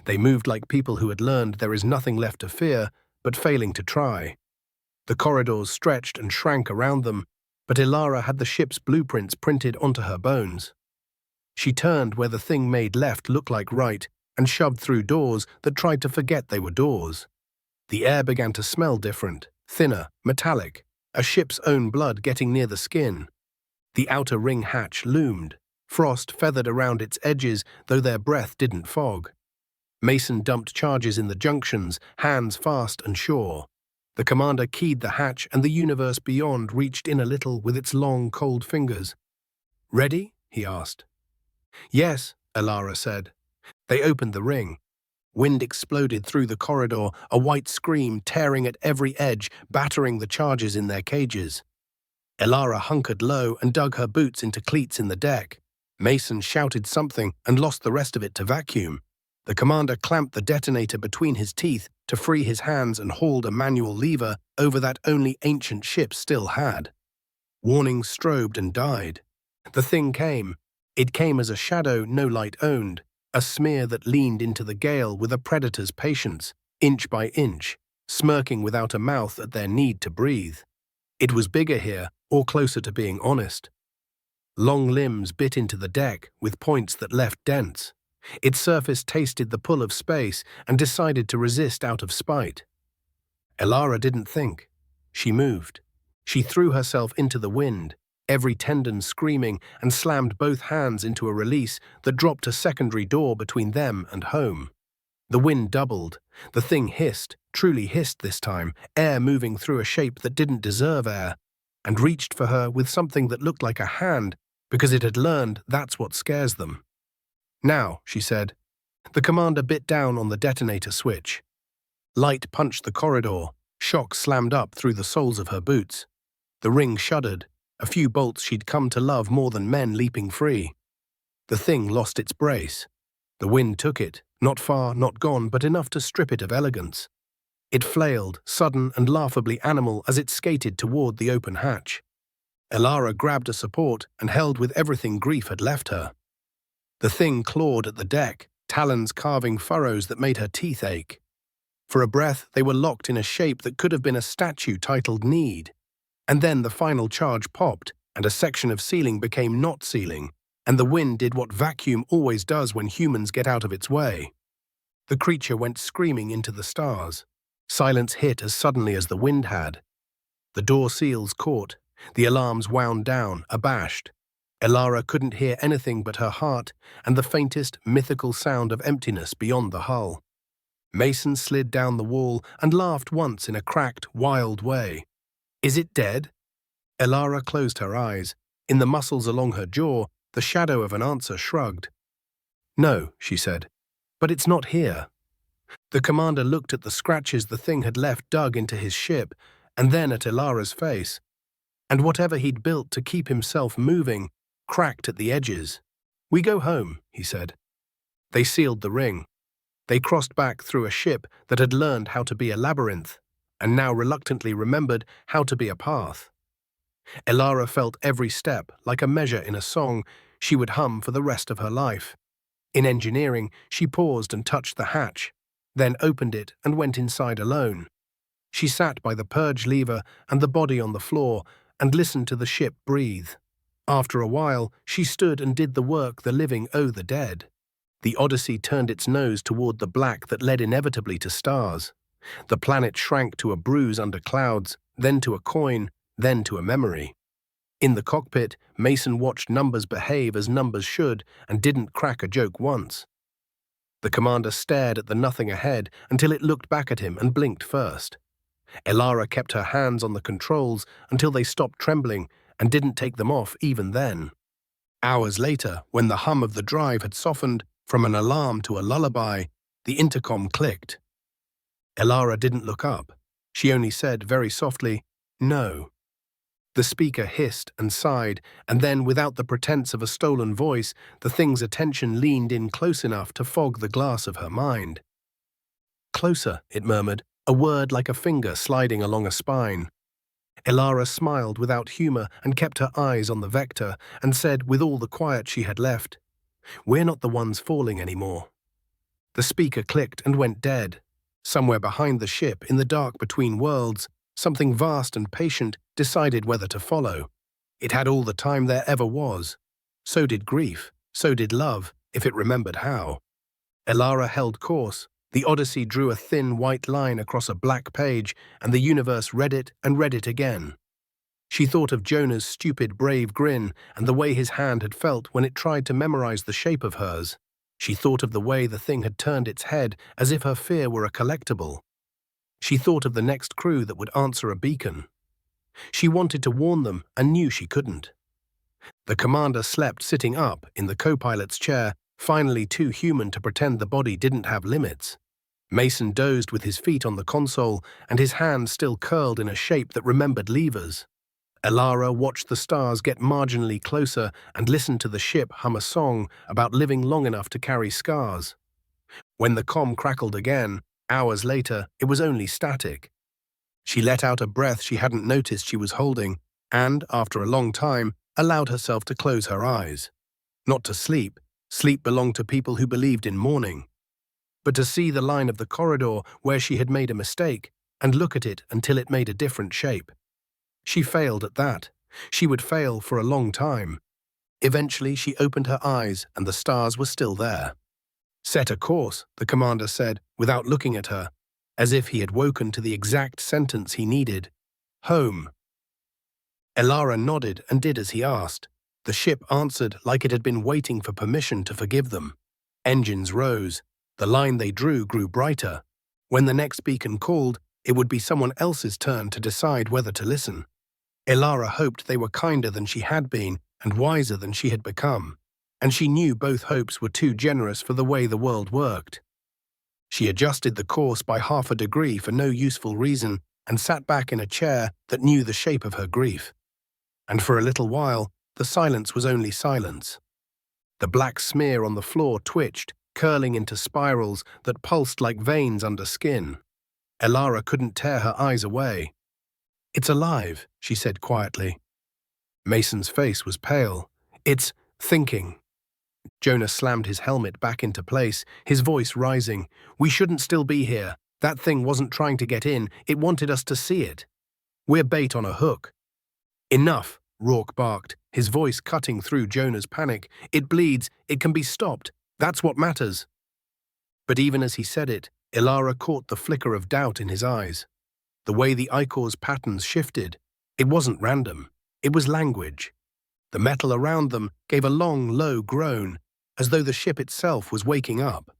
They moved like people who had learned there is nothing left to fear, but failing to try. The corridors stretched and shrank around them, but Ilara had the ship's blueprints printed onto her bones. She turned where the thing made left look like right and shoved through doors that tried to forget they were doors. The air began to smell different, thinner, metallic, a ship's own blood getting near the skin. The outer ring hatch loomed, frost feathered around its edges, though their breath didn't fog. Mason dumped charges in the junctions, hands fast and sure. The commander keyed the hatch and the universe beyond reached in a little with its long, cold fingers. "Ready?" he asked. "Yes," Ilara said. They opened the ring. Wind exploded through the corridor, a white scream tearing at every edge, battering the charges in their cages. Ilara hunkered low and dug her boots into cleats in the deck. Mason shouted something and lost the rest of it to vacuum. The commander clamped the detonator between his teeth to free his hands and hauled a manual lever over that only ancient ship still had. Warnings strobed and died. The thing came. It came as a shadow no light owned, a smear that leaned into the gale with a predator's patience, inch by inch, smirking without a mouth at their need to breathe. It was bigger here, or closer to being honest. Long limbs bit into the deck with points that left dents. Its surface tasted the pull of space and decided to resist out of spite. Ilara didn't think. She moved. She threw herself into the wind, every tendon screaming, and slammed both hands into a release that dropped a secondary door between them and home. The wind doubled. The thing hissed, truly hissed this time, air moving through a shape that didn't deserve air, and reached for her with something that looked like a hand, because it had learned that's what scares them. "Now," she said. The commander bit down on the detonator switch. Light punched the corridor. Shock slammed up through the soles of her boots. The ring shuddered, a few bolts she'd come to love more than men leaping free. The thing lost its brace. The wind took it, not far, not gone, but enough to strip it of elegance. It flailed, sudden and laughably animal, as it skated toward the open hatch. Ilara grabbed a support and held with everything grief had left her. The thing clawed at the deck, talons carving furrows that made her teeth ache. For a breath, they were locked in a shape that could have been a statue titled Need. And then the final charge popped, and a section of ceiling became not ceiling, and the wind did what vacuum always does when humans get out of its way. The creature went screaming into the stars. Silence hit as suddenly as the wind had. The door seals caught. The alarms wound down, abashed. Ilara couldn't hear anything but her heart and the faintest, mythical sound of emptiness beyond the hull. Mason slid down the wall and laughed once in a cracked, wild way. "Is it dead?" Ilara closed her eyes. In the muscles along her jaw, the shadow of an answer shrugged. "No," she said, "but it's not here." The commander looked at the scratches the thing had left dug into his ship, and then at Ilara's face. And whatever he'd built to keep himself moving cracked at the edges. "We go home," he said. They sealed the ring. They crossed back through a ship that had learned how to be a labyrinth, and now reluctantly remembered how to be a path. Ilara felt every step like a measure in a song she would hum for the rest of her life. In engineering, she paused and touched the hatch, then opened it and went inside alone. She sat by the purge lever and the body on the floor and listened to the ship breathe. After a while, she stood and did the work the living owe the dead. The Odyssey turned its nose toward the black that led inevitably to stars. The planet shrank to a bruise under clouds, then to a coin, then to a memory. In the cockpit, Mason watched numbers behave as numbers should and didn't crack a joke once. The commander stared at the nothing ahead until it looked back at him and blinked first. Ilara kept her hands on the controls until they stopped trembling and didn't take them off even then. Hours later, when the hum of the drive had softened from an alarm to a lullaby, the intercom clicked. Ilara didn't look up. She only said very softly, "No." The speaker hissed and sighed, and then, without the pretense of a stolen voice, the thing's attention leaned in close enough to fog the glass of her mind. "Closer," it murmured, a word like a finger sliding along a spine. Ilara smiled without humor and kept her eyes on the vector and said with all the quiet she had left, "We're not the ones falling anymore." The speaker clicked and went dead. Somewhere behind the ship, in the dark between worlds, something vast and patient decided whether to follow. It had all the time there ever was. So did grief, so did love, if it remembered how. Elara held course. The Odyssey drew a thin white line across a black page, and the universe read it and read it again. She thought of Jonah's stupid, brave grin and the way his hand had felt when it tried to memorize the shape of hers. She thought of the way the thing had turned its head as if her fear were a collectible. She thought of the next crew that would answer a beacon. She wanted to warn them and knew she couldn't. The commander slept sitting up in the co-pilot's chair, finally too human to pretend the body didn't have limits. Mason dozed with his feet on the console and his hands still curled in a shape that remembered levers. Elara watched the stars get marginally closer and listened to the ship hum a song about living long enough to carry scars. When the comm crackled again, hours later, it was only static. She let out a breath she hadn't noticed she was holding and, after a long time, allowed herself to close her eyes. Not to sleep. Sleep belonged to people who believed in mourning. But to see the line of the corridor where she had made a mistake and look at it until it made a different shape. She failed at that. She would fail for a long time. Eventually, she opened her eyes and the stars were still there. Set a course, the commander said, without looking at her, as if he had woken to the exact sentence he needed. Home. Elara nodded and did as he asked. The ship answered like it had been waiting for permission to forgive them. Engines rose. The line they drew grew brighter. When the next beacon called, it would be someone else's turn to decide whether to listen. Elara hoped they were kinder than she had been and wiser than she had become, and she knew both hopes were too generous for the way the world worked. She adjusted the course by 1/2 degree for no useful reason and sat back in a chair that knew the shape of her grief. And for a little while, the silence was only silence. The black smear on the floor twitched, curling into spirals that pulsed like veins under skin. Elara couldn't tear her eyes away. It's alive, she said quietly. Mason's face was pale. It's thinking. Jonah slammed his helmet back into place, his voice rising. We shouldn't still be here. That thing wasn't trying to get in, it wanted us to see it. We're bait on a hook. Enough, Rourke barked, his voice cutting through Jonah's panic. It bleeds, it can be stopped. That's what matters. But even as he said it, Elara caught the flicker of doubt in his eyes. The way the Ichor's patterns shifted, it wasn't random. It was language. The metal around them gave a long, low groan, as though the ship itself was waking up.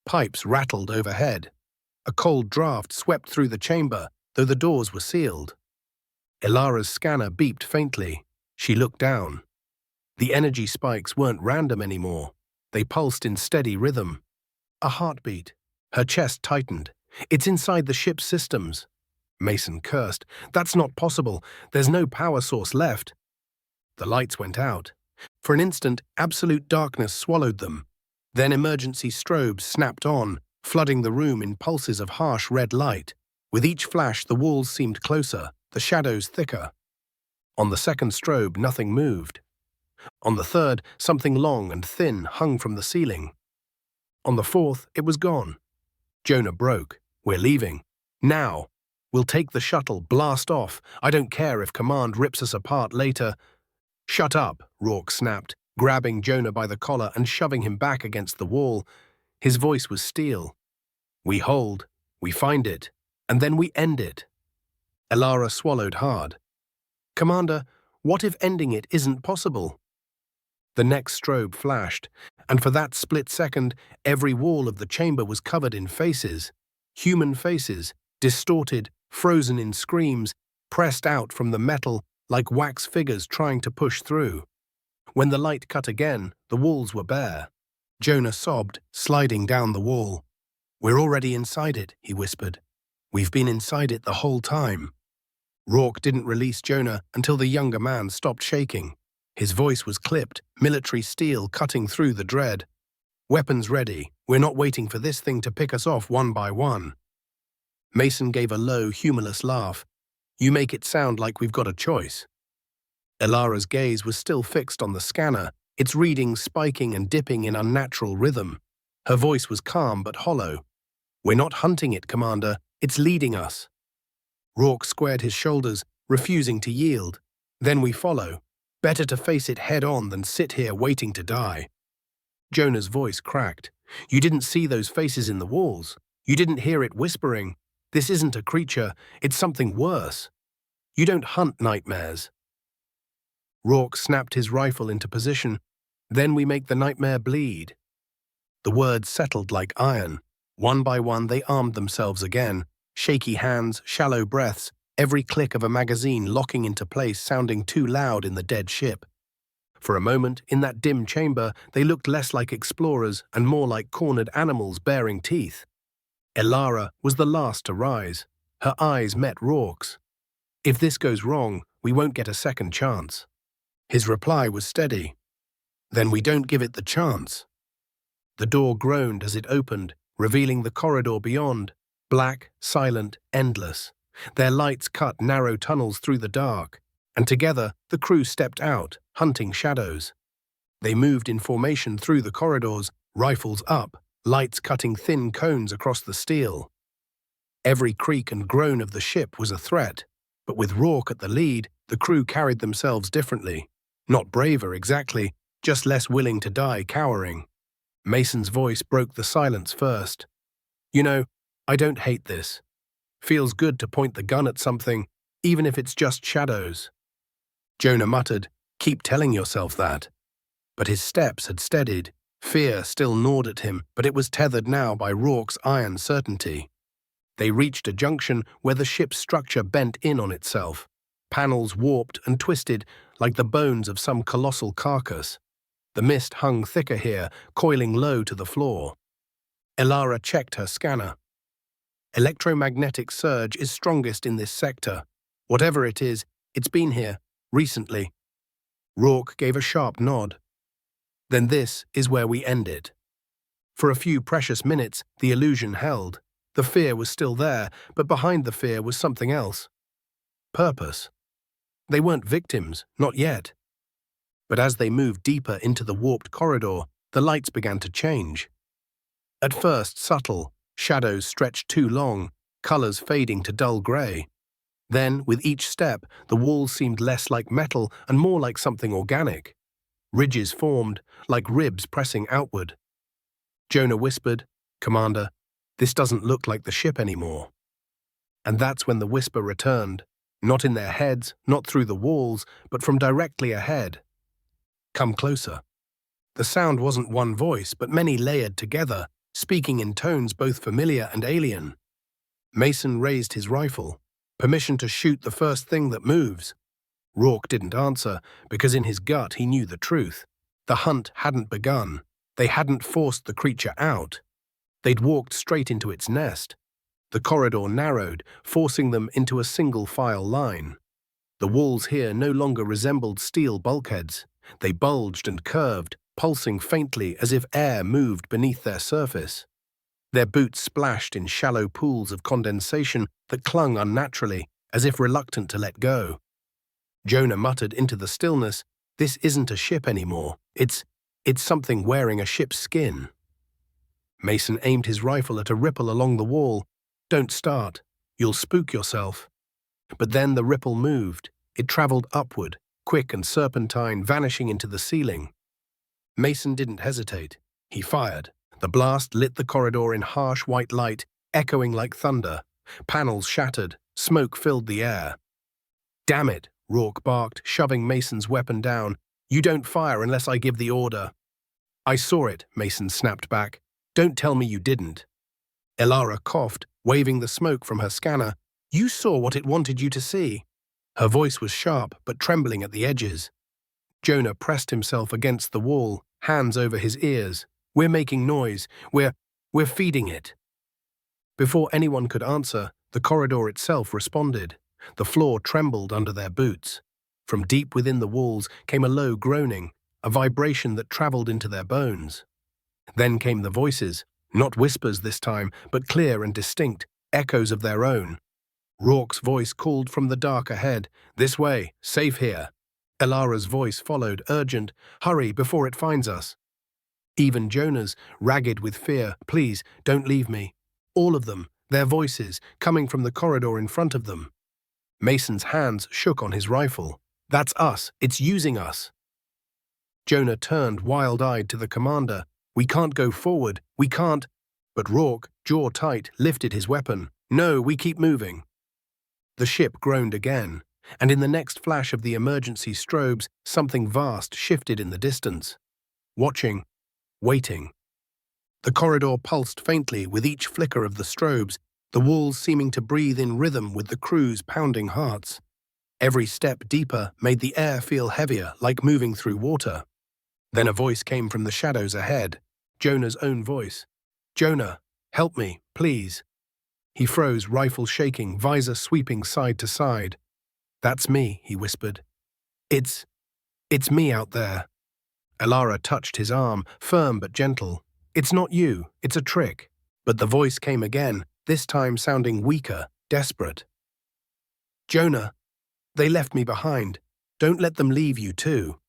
Pipes rattled overhead. A cold draft swept through the chamber, though the doors were sealed. Elara's scanner beeped faintly. She looked down. The energy spikes weren't random anymore. They pulsed in steady rhythm. A heartbeat. Her chest tightened. It's inside the ship's systems. Mason cursed. That's not possible. There's no power source left. The lights went out. For an instant, absolute darkness swallowed them. Then emergency strobes snapped on, flooding the room in pulses of harsh red light. With each flash, the walls seemed closer, the shadows thicker. On the second strobe, nothing moved. On the third, something long and thin hung from the ceiling. On the fourth, it was gone. Jonah broke. We're leaving. Now. We'll take the shuttle, blast off. I don't care if command rips us apart later. Shut up, Rourke snapped, grabbing Jonah by the collar and shoving him back against the wall. His voice was steel. We hold, we find it, and then we end it. Elara swallowed hard. Commander, what if ending it isn't possible? The next strobe flashed, and for that split second, every wall of the chamber was covered in faces. Human faces, distorted, frozen in screams, pressed out from the metal like wax figures trying to push through. When the light cut again, the walls were bare. Jonah sobbed, sliding down the wall. We're already inside it, he whispered. We've been inside it the whole time. Rourke didn't release Jonah until the younger man stopped shaking. His voice was clipped, military steel cutting through the dread. Weapons ready. We're not waiting for this thing to pick us off one by one. Mason gave a low, humorless laugh. You make it sound like we've got a choice. Elara's gaze was still fixed on the scanner, its readings spiking and dipping in unnatural rhythm. Her voice was calm but hollow. "We're not hunting it, Commander. It's leading us." Rourke squared his shoulders, refusing to yield. "Then we follow. Better to face it head-on than sit here waiting to die." Jonah's voice cracked. "You didn't see those faces in the walls. You didn't hear it whispering. This isn't a creature, it's something worse. You don't hunt nightmares." Rourke snapped his rifle into position. "Then we make the nightmare bleed." The words settled like iron. One by one they armed themselves again. Shaky hands, shallow breaths, every click of a magazine locking into place sounding too loud in the dead ship. For a moment, in that dim chamber, they looked less like explorers and more like cornered animals baring teeth. Elara was the last to rise. Her eyes met Rourke's. "If this goes wrong, we won't get a second chance." His reply was steady. "Then we don't give it the chance." The door groaned as it opened, revealing the corridor beyond, black, silent, endless. Their lights cut narrow tunnels through the dark, and together the crew stepped out, hunting shadows. They moved in formation through the corridors, rifles up, lights cutting thin cones across the steel. Every creak and groan of the ship was a threat, but with Rourke at the lead, the crew carried themselves differently. Not braver exactly, just less willing to die cowering. Mason's voice broke the silence first. "You know, I don't hate this. Feels good to point the gun at something, even if it's just shadows." Jonah muttered, "Keep telling yourself that." But his steps had steadied. Fear still gnawed at him, but it was tethered now by Rourke's iron certainty. They reached a junction where the ship's structure bent in on itself. Panels warped and twisted like the bones of some colossal carcass. The mist hung thicker here, coiling low to the floor. Elara checked her scanner. "Electromagnetic surge is strongest in this sector. Whatever it is, it's been here, recently." Rourke gave a sharp nod. "Then this is where we end it." For a few precious minutes, the illusion held. The fear was still there, but behind the fear was something else. Purpose. They weren't victims, not yet. But as they moved deeper into the warped corridor, the lights began to change. At first subtle, shadows stretched too long, colors fading to dull gray. Then, with each step, the walls seemed less like metal and more like something organic. Ridges formed, like ribs pressing outward. Jonah whispered, "Commander, this doesn't look like the ship anymore." And that's when the whisper returned, not in their heads, not through the walls, but from directly ahead. "Come closer." The sound wasn't one voice, but many layered together, speaking in tones both familiar and alien. Mason raised his rifle. "Permission to shoot the first thing that moves." Rourke didn't answer, because in his gut he knew the truth. The hunt hadn't begun. They hadn't forced the creature out. They'd walked straight into its nest. The corridor narrowed, forcing them into a single-file line. The walls here no longer resembled steel bulkheads. They bulged and curved, pulsing faintly as if air moved beneath their surface. Their boots splashed in shallow pools of condensation that clung unnaturally, as if reluctant to let go. Jonah muttered into the stillness, "This isn't a ship anymore. It's something wearing a ship's skin." Mason aimed his rifle at a ripple along the wall. "Don't start. You'll spook yourself." But then the ripple moved. It traveled upward, quick and serpentine, vanishing into the ceiling. Mason didn't hesitate. He fired. The blast lit the corridor in harsh white light, echoing like thunder. Panels shattered. Smoke filled the air. "Damn it," Rourke barked, shoving Mason's weapon down. "You don't fire unless I give the order." "I saw it," Mason snapped back. "Don't tell me you didn't." Elara coughed, waving the smoke from her scanner. "You saw what it wanted you to see." Her voice was sharp, but trembling at the edges. Jonah pressed himself against the wall, hands over his ears. "We're making noise. We're feeding it." Before anyone could answer, the corridor itself responded. The floor trembled under their boots. From deep within the walls came a low groaning, a vibration that traveled into their bones. Then came the voices, not whispers this time, but clear and distinct, echoes of their own. Rourke's voice called from the dark ahead, "This way, safe here." Elara's voice followed, urgent, "Hurry before it finds us." Even Jonah's, ragged with fear. Please, don't leave me. All of them, their voices, coming from the corridor in front of them. Mason's hands shook on his rifle. That's us. It's using us. Jonah turned wild-eyed to the commander. We can't go forward. We can't. But Rourke, jaw tight, lifted his weapon. No, we keep moving. The ship groaned again, and in the next flash of the emergency strobes, something vast shifted in the distance. Watching, waiting. The corridor pulsed faintly with each flicker of the strobes, the walls seeming to breathe in rhythm with the crew's pounding hearts. Every step deeper made the air feel heavier, like moving through water. Then a voice came from the shadows ahead, Jonah's own voice. Jonah, help me, please. He froze, rifle shaking, visor sweeping side to side. That's me, he whispered. It's me out there. Elara touched his arm, firm but gentle. It's not you, it's a trick. But the voice came again, this time sounding weaker, desperate. Jonah, they left me behind. Don't let them leave you too.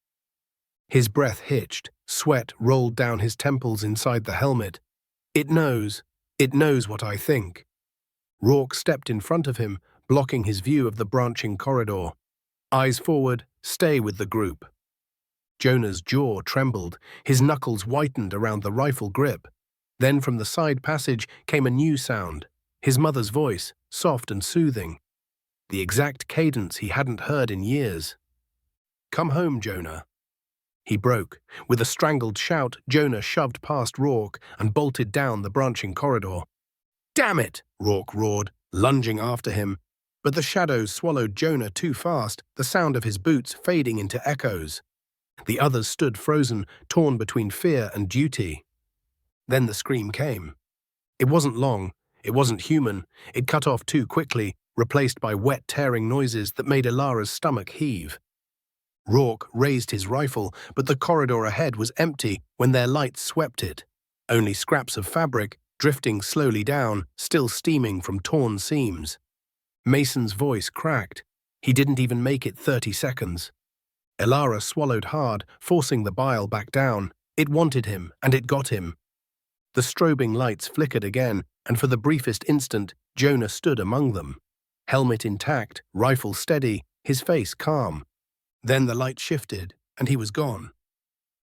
His breath hitched, sweat rolled down his temples inside the helmet. It knows what I think. Rourke stepped in front of him, blocking his view of the branching corridor. Eyes forward, stay with the group. Jonah's jaw trembled, his knuckles whitened around the rifle grip. Then from the side passage came a new sound, his mother's voice, soft and soothing. The exact cadence he hadn't heard in years. Come home, Jonah. He broke. With a strangled shout, Jonah shoved past Rourke and bolted down the branching corridor. Damn it! Rourke roared, lunging after him. But the shadows swallowed Jonah too fast, the sound of his boots fading into echoes. The others stood frozen, torn between fear and duty. Then the scream came. It wasn't long, it wasn't human, it cut off too quickly, replaced by wet, tearing noises that made Elara's stomach heave. Rourke raised his rifle, but the corridor ahead was empty when their lights swept it. Only scraps of fabric, drifting slowly down, still steaming from torn seams. Mason's voice cracked. He didn't even make it 30 seconds. Elara swallowed hard, forcing the bile back down. It wanted him, and it got him. The strobing lights flickered again, and for the briefest instant, Jonah stood among them. Helmet intact, rifle steady, his face calm. Then the light shifted, and he was gone.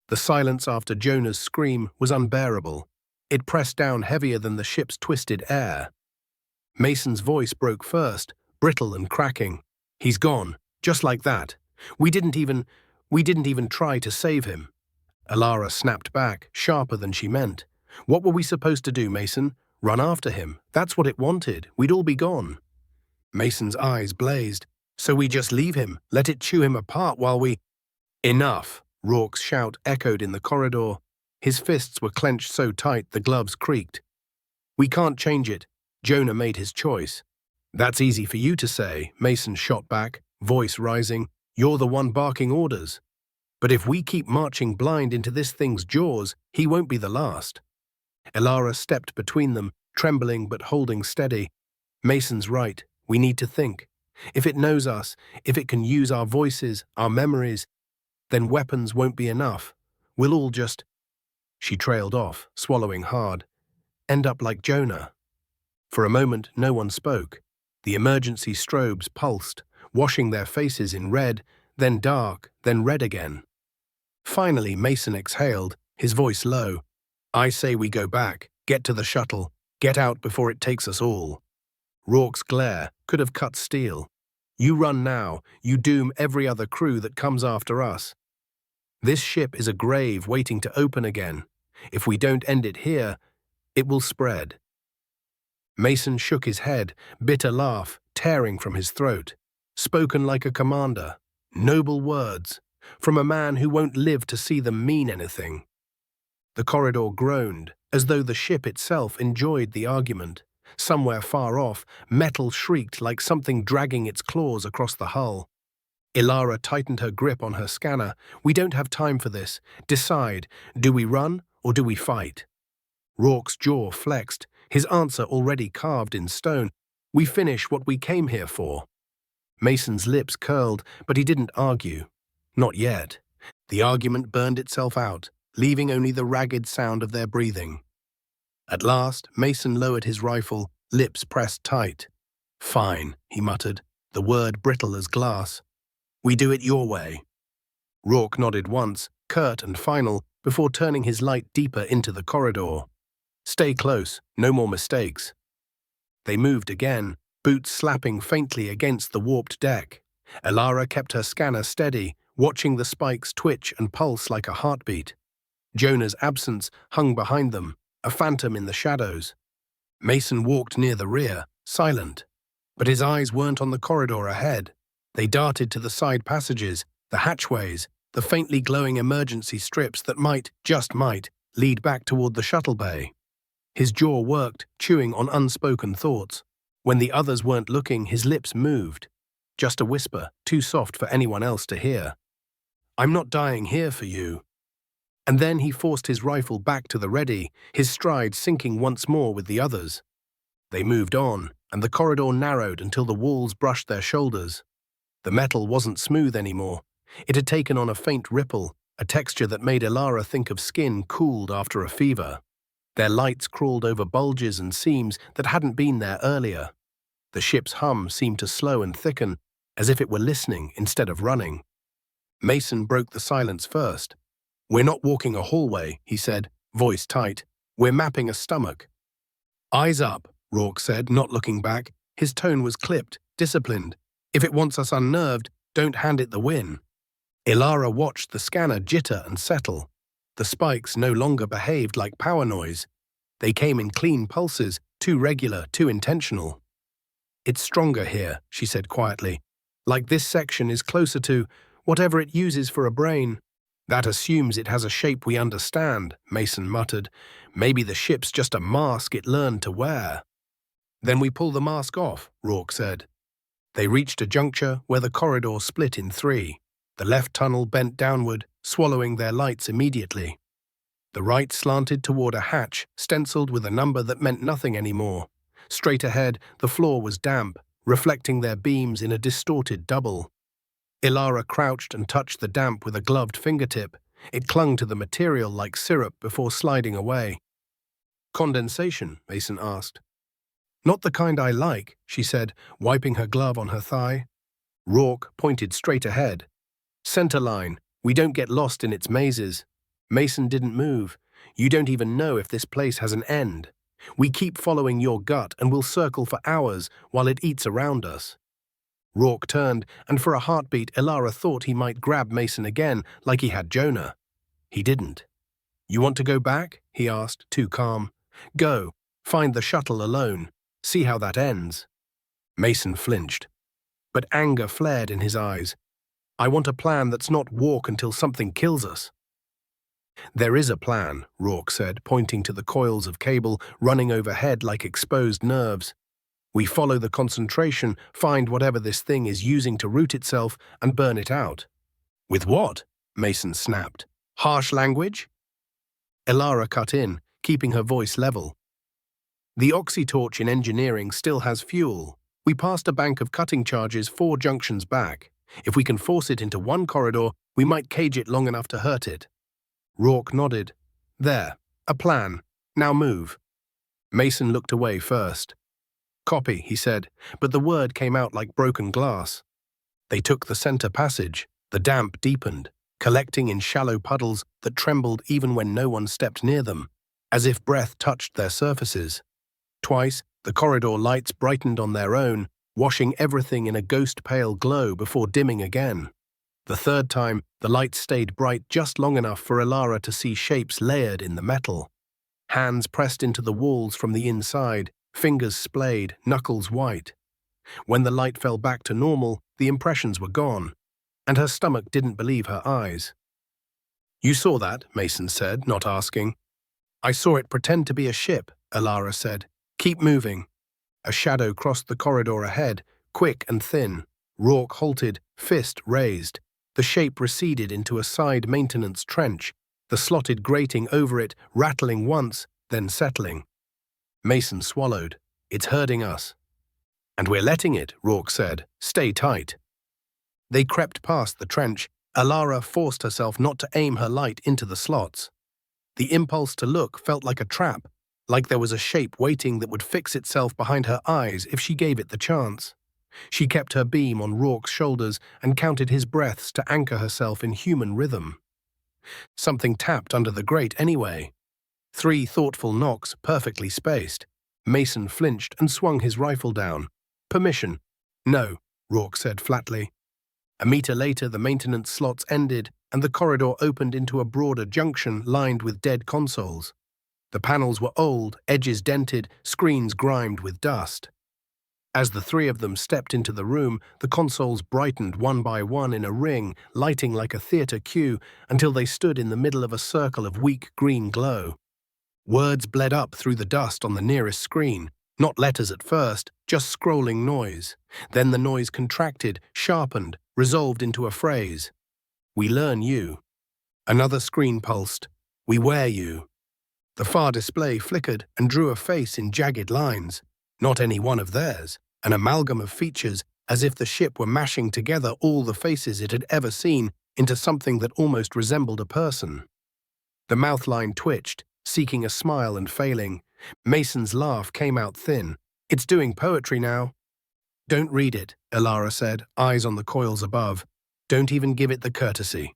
The silence after Jonah's scream was unbearable. It pressed down heavier than the ship's twisted air. Mason's voice broke first, brittle and cracking. He's gone, just like that. We didn't even try to save him. Elara snapped back, sharper than she meant. What were we supposed to do, Mason? Run after him. That's what it wanted. We'd all be gone. Mason's eyes blazed. So we just leave him, let it chew him apart while we… Enough! Rourke's shout echoed in the corridor. His fists were clenched so tight the gloves creaked. We can't change it. Jonah made his choice. That's easy for you to say, Mason shot back, voice rising. You're the one barking orders. But if we keep marching blind into this thing's jaws, he won't be the last. Elara stepped between them, trembling but holding steady. Mason's right. We need to think. If it knows us, if it can use our voices, our memories, then weapons won't be enough. We'll all just… She trailed off, swallowing hard. End up like Jonah. For a moment, no one spoke. The emergency strobes pulsed, washing their faces in red, then dark, then red again. Finally, Mason exhaled, his voice low. I say we go back, get to the shuttle, get out before it takes us all. Rourke's glare could have cut steel. You run now, you doom every other crew that comes after us. This ship is a grave waiting to open again. If we don't end it here, it will spread. Mason shook his head, bitter laugh tearing from his throat. Spoken like a commander. Noble words, from a man who won't live to see them mean anything. The corridor groaned, as though the ship itself enjoyed the argument. Somewhere far off, metal shrieked like something dragging its claws across the hull. Elara tightened her grip on her scanner. We don't have time for this. Decide, do we run or do we fight? Rourke's jaw flexed, his answer already carved in stone. We finish what we came here for. Mason's lips curled, but he didn't argue. Not yet. The argument burned itself out. leaving only the ragged sound of their breathing. At last, Mason lowered his rifle, lips pressed tight. "Fine," he muttered, the word brittle as glass. "We do it your way." Rourke nodded once, curt and final, before turning his light deeper into the corridor. "Stay close, no more mistakes." They moved again, boots slapping faintly against the warped deck. Elara kept her scanner steady, watching the spikes twitch and pulse like a heartbeat. Jonah's absence hung behind them, a phantom in the shadows. Mason walked near the rear, silent. But his eyes weren't on the corridor ahead. They darted to the side passages, the hatchways, the faintly glowing emergency strips that might, just might, lead back toward the shuttle bay. His jaw worked, chewing on unspoken thoughts. When the others weren't looking, his lips moved. Just a whisper, too soft for anyone else to hear. "I'm not dying here for you." And then he forced his rifle back to the ready, his stride sinking once more with the others. They moved on, and the corridor narrowed until the walls brushed their shoulders. The metal wasn't smooth anymore. It had taken on a faint ripple, a texture that made Elara think of skin cooled after a fever. Their lights crawled over bulges and seams that hadn't been there earlier. The ship's hum seemed to slow and thicken, as if it were listening instead of running. Mason broke the silence first. "We're not walking a hallway," he said, voice tight. "We're mapping a stomach." "Eyes up," Rourke said, not looking back. His tone was clipped, disciplined. "If it wants us unnerved, don't hand it the win." Elara watched the scanner jitter and settle. The spikes no longer behaved like power noise. They came in clean pulses, too regular, too intentional. "It's stronger here," she said quietly. "Like this section is closer to whatever it uses for a brain." "That assumes it has a shape we understand," Mason muttered. "Maybe the ship's just a mask it learned to wear." "Then we pull the mask off," Rourke said. They reached a juncture where the corridor split in three. The left tunnel bent downward, swallowing their lights immediately. The right slanted toward a hatch, stenciled with a number that meant nothing anymore. Straight ahead, the floor was damp, reflecting their beams in a distorted double. Elara crouched and touched the damp with a gloved fingertip. It clung to the material like syrup before sliding away. "Condensation?" Mason asked. "Not the kind I like," she said, wiping her glove on her thigh. Rourke pointed straight ahead. "Center line. We don't get lost in its mazes." Mason didn't move. "You don't even know if this place has an end. We keep following your gut and we'll circle for hours while it eats around us." Rourke turned, and for a heartbeat Elara thought he might grab Mason again like he had Jonah. He didn't. "You want to go back?" he asked, too calm. "Go. Find the shuttle alone. See how that ends." Mason flinched. But anger flared in his eyes. "I want a plan that's not walk until something kills us." "There is a plan," Rourke said, pointing to the coils of cable running overhead like exposed nerves. "We follow the concentration, find whatever this thing is using to root itself, and burn it out." "With what?" Mason snapped. "Harsh language?" Elara cut in, keeping her voice level. "The oxytorch in engineering still has fuel. We passed a bank of cutting charges 4 junctions back. If we can force it into one corridor, we might cage it long enough to hurt it." Rourke nodded. "There. A plan. Now move." Mason looked away first. "Copy," he said, but the word came out like broken glass. They took the center passage. The damp deepened, collecting in shallow puddles that trembled even when no one stepped near them, as if breath touched their surfaces. Twice, the corridor lights brightened on their own, washing everything in a ghost-pale glow before dimming again. The third time, the lights stayed bright just long enough for Elara to see shapes layered in the metal. Hands pressed into the walls from the inside, fingers splayed, knuckles white. When the light fell back to normal, the impressions were gone, and her stomach didn't believe her eyes. "You saw that," Mason said, not asking. "I saw it pretend to be a ship," Elara said. "Keep moving." A shadow crossed the corridor ahead, quick and thin. Rourke halted, fist raised. The shape receded into a side maintenance trench, the slotted grating over it rattling once, then settling. Mason swallowed. "It's herding us." "And we're letting it," Rourke said. "Stay tight." They crept past the trench. Elara forced herself not to aim her light into the slots. The impulse to look felt like a trap, like there was a shape waiting that would fix itself behind her eyes if she gave it the chance. She kept her beam on Rourke's shoulders and counted his breaths to anchor herself in human rhythm. Something tapped under the grate anyway. 3 thoughtful knocks, perfectly spaced. Mason flinched and swung his rifle down. Permission. No, Rourke said flatly. A meter later, the maintenance slots ended, and the corridor opened into a broader junction lined with dead consoles. The panels were old, edges dented, screens grimed with dust. As the 3 of them stepped into the room, the consoles brightened one by one in a ring, lighting like a theater cue, until they stood in the middle of a circle of weak green glow. Words bled up through the dust on the nearest screen, not letters at first, just scrolling noise. Then the noise contracted, sharpened, resolved into a phrase. We learn you. Another screen pulsed. We wear you. The far display flickered and drew a face in jagged lines. Not any one of theirs, an amalgam of features, as if the ship were mashing together all the faces it had ever seen into something that almost resembled a person. The mouth line twitched, seeking a smile and failing. Mason's laugh came out thin. It's doing poetry now. Don't read it, Elara said, eyes on the coils above. Don't even give it the courtesy.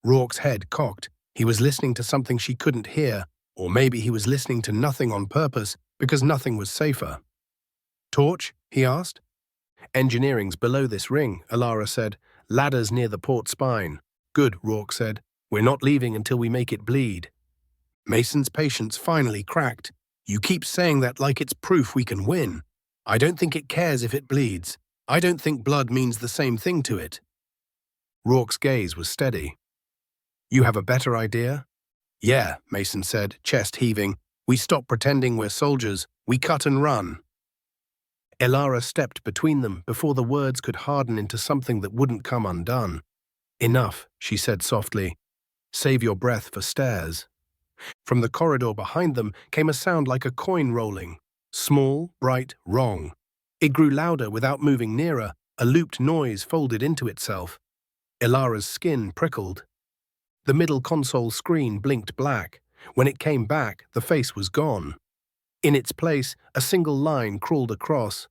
Rourke's head cocked. He was listening to something she couldn't hear, or maybe he was listening to nothing on purpose, because nothing was safer. Torch? He asked. Engineering's below this ring, Elara said. Ladders near the port spine. Good, Rourke said. We're not leaving until we make it bleed. Mason's patience finally cracked. You keep saying that like it's proof we can win. I don't think it cares if it bleeds. I don't think blood means the same thing to it. Rourke's gaze was steady. You have a better idea? Yeah, Mason said, chest heaving. We stop pretending we're soldiers. We cut and run. Elara stepped between them before the words could harden into something that wouldn't come undone. Enough, she said softly. Save your breath for stairs. From the corridor behind them came a sound like a coin rolling. Small, bright, wrong. It grew louder without moving nearer, a looped noise folded into itself. Elara's skin prickled. The middle console screen blinked black. When it came back, the face was gone. In its place, a single line crawled across.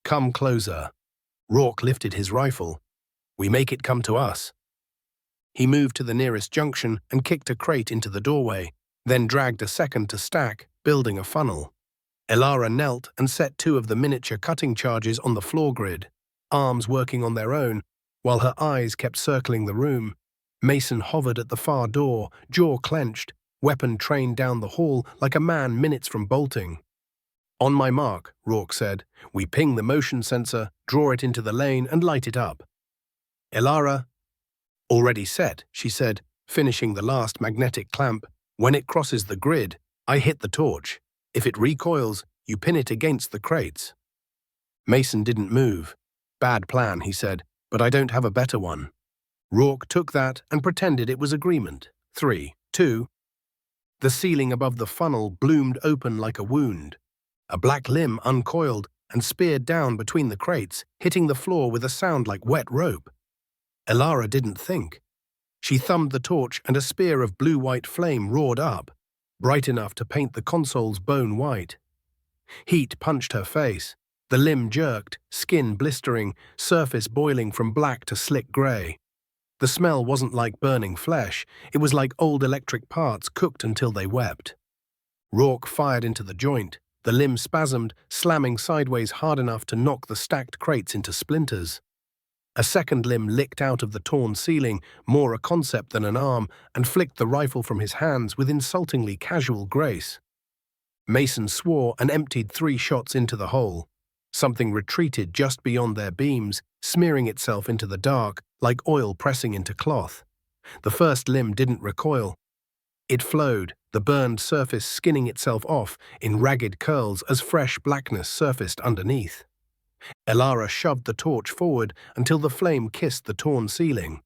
Come closer. Rourke lifted his rifle. We make it come to us. He moved to the nearest junction and kicked a crate into the doorway, then dragged a second to stack, building a funnel. Elara knelt and set 2 of the miniature cutting charges on the floor grid, arms working on their own, while her eyes kept circling the room. Mason hovered at the far door, jaw clenched, weapon trained down the hall like a man minutes from bolting. On my mark, Rourke said. We ping the motion sensor, draw it into the lane, and light it up. Elara, already set, she said, finishing the last magnetic clamp. When it crosses the grid, I hit the torch. If it recoils, you pin it against the crates. Mason didn't move. Bad plan, he said, but I don't have a better one. Rourke took that and pretended it was agreement. 3, 2. The ceiling above the funnel bloomed open like a wound. A black limb uncoiled and speared down between the crates, hitting the floor with a sound like wet rope. Elara didn't think. She thumbed the torch and a spear of blue-white flame roared up, bright enough to paint the console's bone white. Heat punched her face. The limb jerked, skin blistering, surface boiling from black to slick grey. The smell wasn't like burning flesh, it was like old electric parts cooked until they wept. Rourke fired into the joint. The limb spasmed, slamming sideways hard enough to knock the stacked crates into splinters. A second limb licked out of the torn ceiling, more a concept than an arm, and flicked the rifle from his hands with insultingly casual grace. Mason swore and emptied 3 shots into the hole. Something retreated just beyond their beams, smearing itself into the dark, like oil pressing into cloth. The first limb didn't recoil. It flowed, the burned surface skinning itself off in ragged curls as fresh blackness surfaced underneath. Elara shoved the torch forward until the flame kissed the torn ceiling.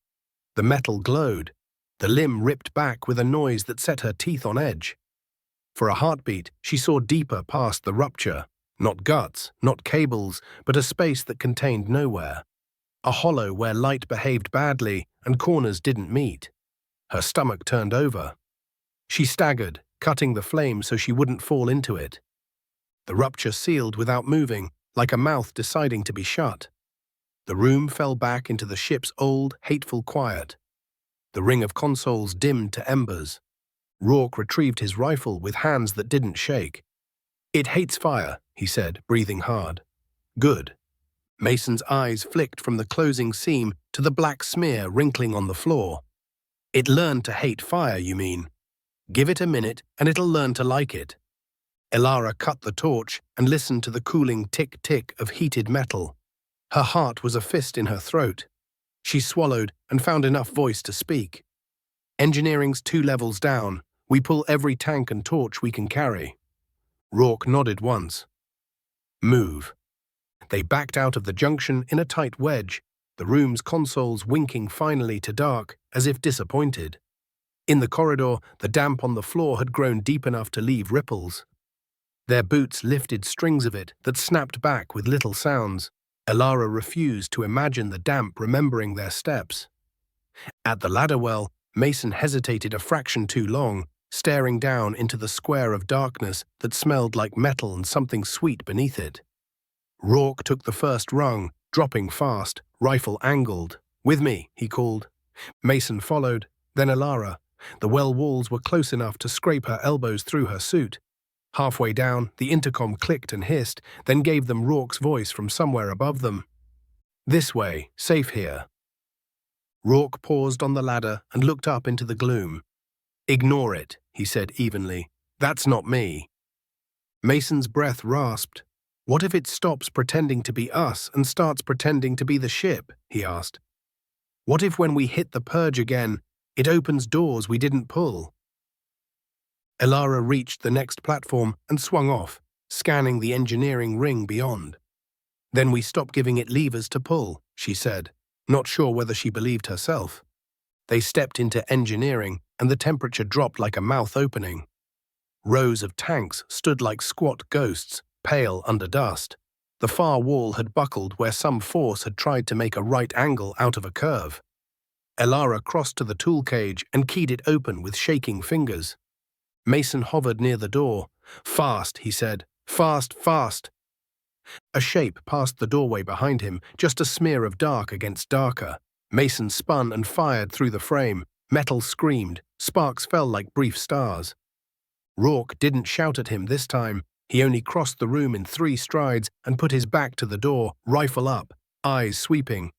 The metal glowed. The limb ripped back with a noise that set her teeth on edge. For a heartbeat, she saw deeper past the rupture. Not guts, not cables, but a space that contained nowhere. A hollow where light behaved badly and corners didn't meet. Her stomach turned over. She staggered, cutting the flame so she wouldn't fall into it. The rupture sealed without moving, like a mouth deciding to be shut. The room fell back into the ship's old, hateful quiet. The ring of consoles dimmed to embers. Rourke retrieved his rifle with hands that didn't shake. "It hates fire," he said, breathing hard. "Good." Mason's eyes flicked from the closing seam to the black smear wrinkling on the floor. "It learned to hate fire, you mean? Give it a minute and it'll learn to like it." Elara cut the torch and listened to the cooling tick-tick of heated metal. Her heart was a fist in her throat. She swallowed and found enough voice to speak. "Engineering's 2 levels down. We pull every tank and torch we can carry." Rourke nodded once. "Move." They backed out of the junction in a tight wedge, the room's consoles winking finally to dark, as if disappointed. In the corridor, the damp on the floor had grown deep enough to leave ripples. Their boots lifted strings of it that snapped back with little sounds. Elara refused to imagine the damp remembering their steps. At the ladder well, Mason hesitated a fraction too long, staring down into the square of darkness that smelled like metal and something sweet beneath it. Rourke took the first rung, dropping fast, rifle angled. "With me," he called. Mason followed, then Elara. The well walls were close enough to scrape her elbows through her suit. Halfway down, the intercom clicked and hissed, then gave them Rourke's voice from somewhere above them. "This way, safe here." Rourke paused on the ladder and looked up into the gloom. "Ignore it," he said evenly. "That's not me." Mason's breath rasped. "What if it stops pretending to be us and starts pretending to be the ship?" he asked. "What if when we hit the purge again, it opens doors we didn't pull?" Elara reached the next platform and swung off, scanning the engineering ring beyond. "Then we stop giving it levers to pull," she said, not sure whether she believed herself. They stepped into engineering, and the temperature dropped like a mouth opening. Rows of tanks stood like squat ghosts, pale under dust. The far wall had buckled where some force had tried to make a right angle out of a curve. Elara crossed to the tool cage and keyed it open with shaking fingers. Mason hovered near the door. "Fast," he said. "Fast, fast." A shape passed the doorway behind him, just a smear of dark against darker. Mason spun and fired through the frame. Metal screamed. Sparks fell like brief stars. Rourke didn't shout at him this time. He only crossed the room in 3 strides and put his back to the door, rifle up, eyes sweeping.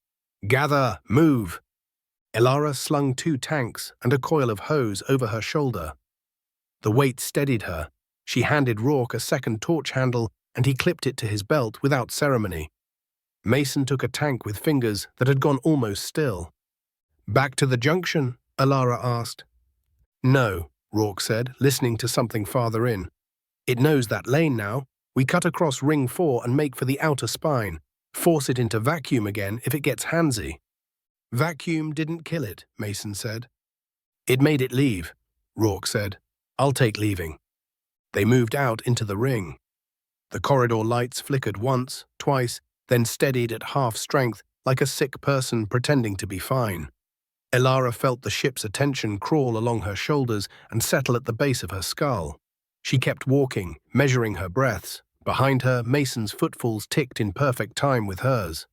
"Gather, move." Elara slung 2 tanks and a coil of hose over her shoulder. The weight steadied her. She handed Rourke a second torch handle, and he clipped it to his belt without ceremony. Mason took a tank with fingers that had gone almost still. "Back to the junction?" Elara asked. "No," Rourke said, listening to something farther in. "It knows that lane now. We cut across Ring 4 and make for the outer spine. Force it into vacuum again if it gets handsy." "Vacuum didn't kill it," Mason said. "It made it leave," Rourke said. "I'll take leaving." They moved out into the ring. The corridor lights flickered once, twice, then steadied at half strength like a sick person pretending to be fine. Elara felt the ship's attention crawl along her shoulders and settle at the base of her skull. She kept walking, measuring her breaths. Behind her, Mason's footfalls ticked in perfect time with hers.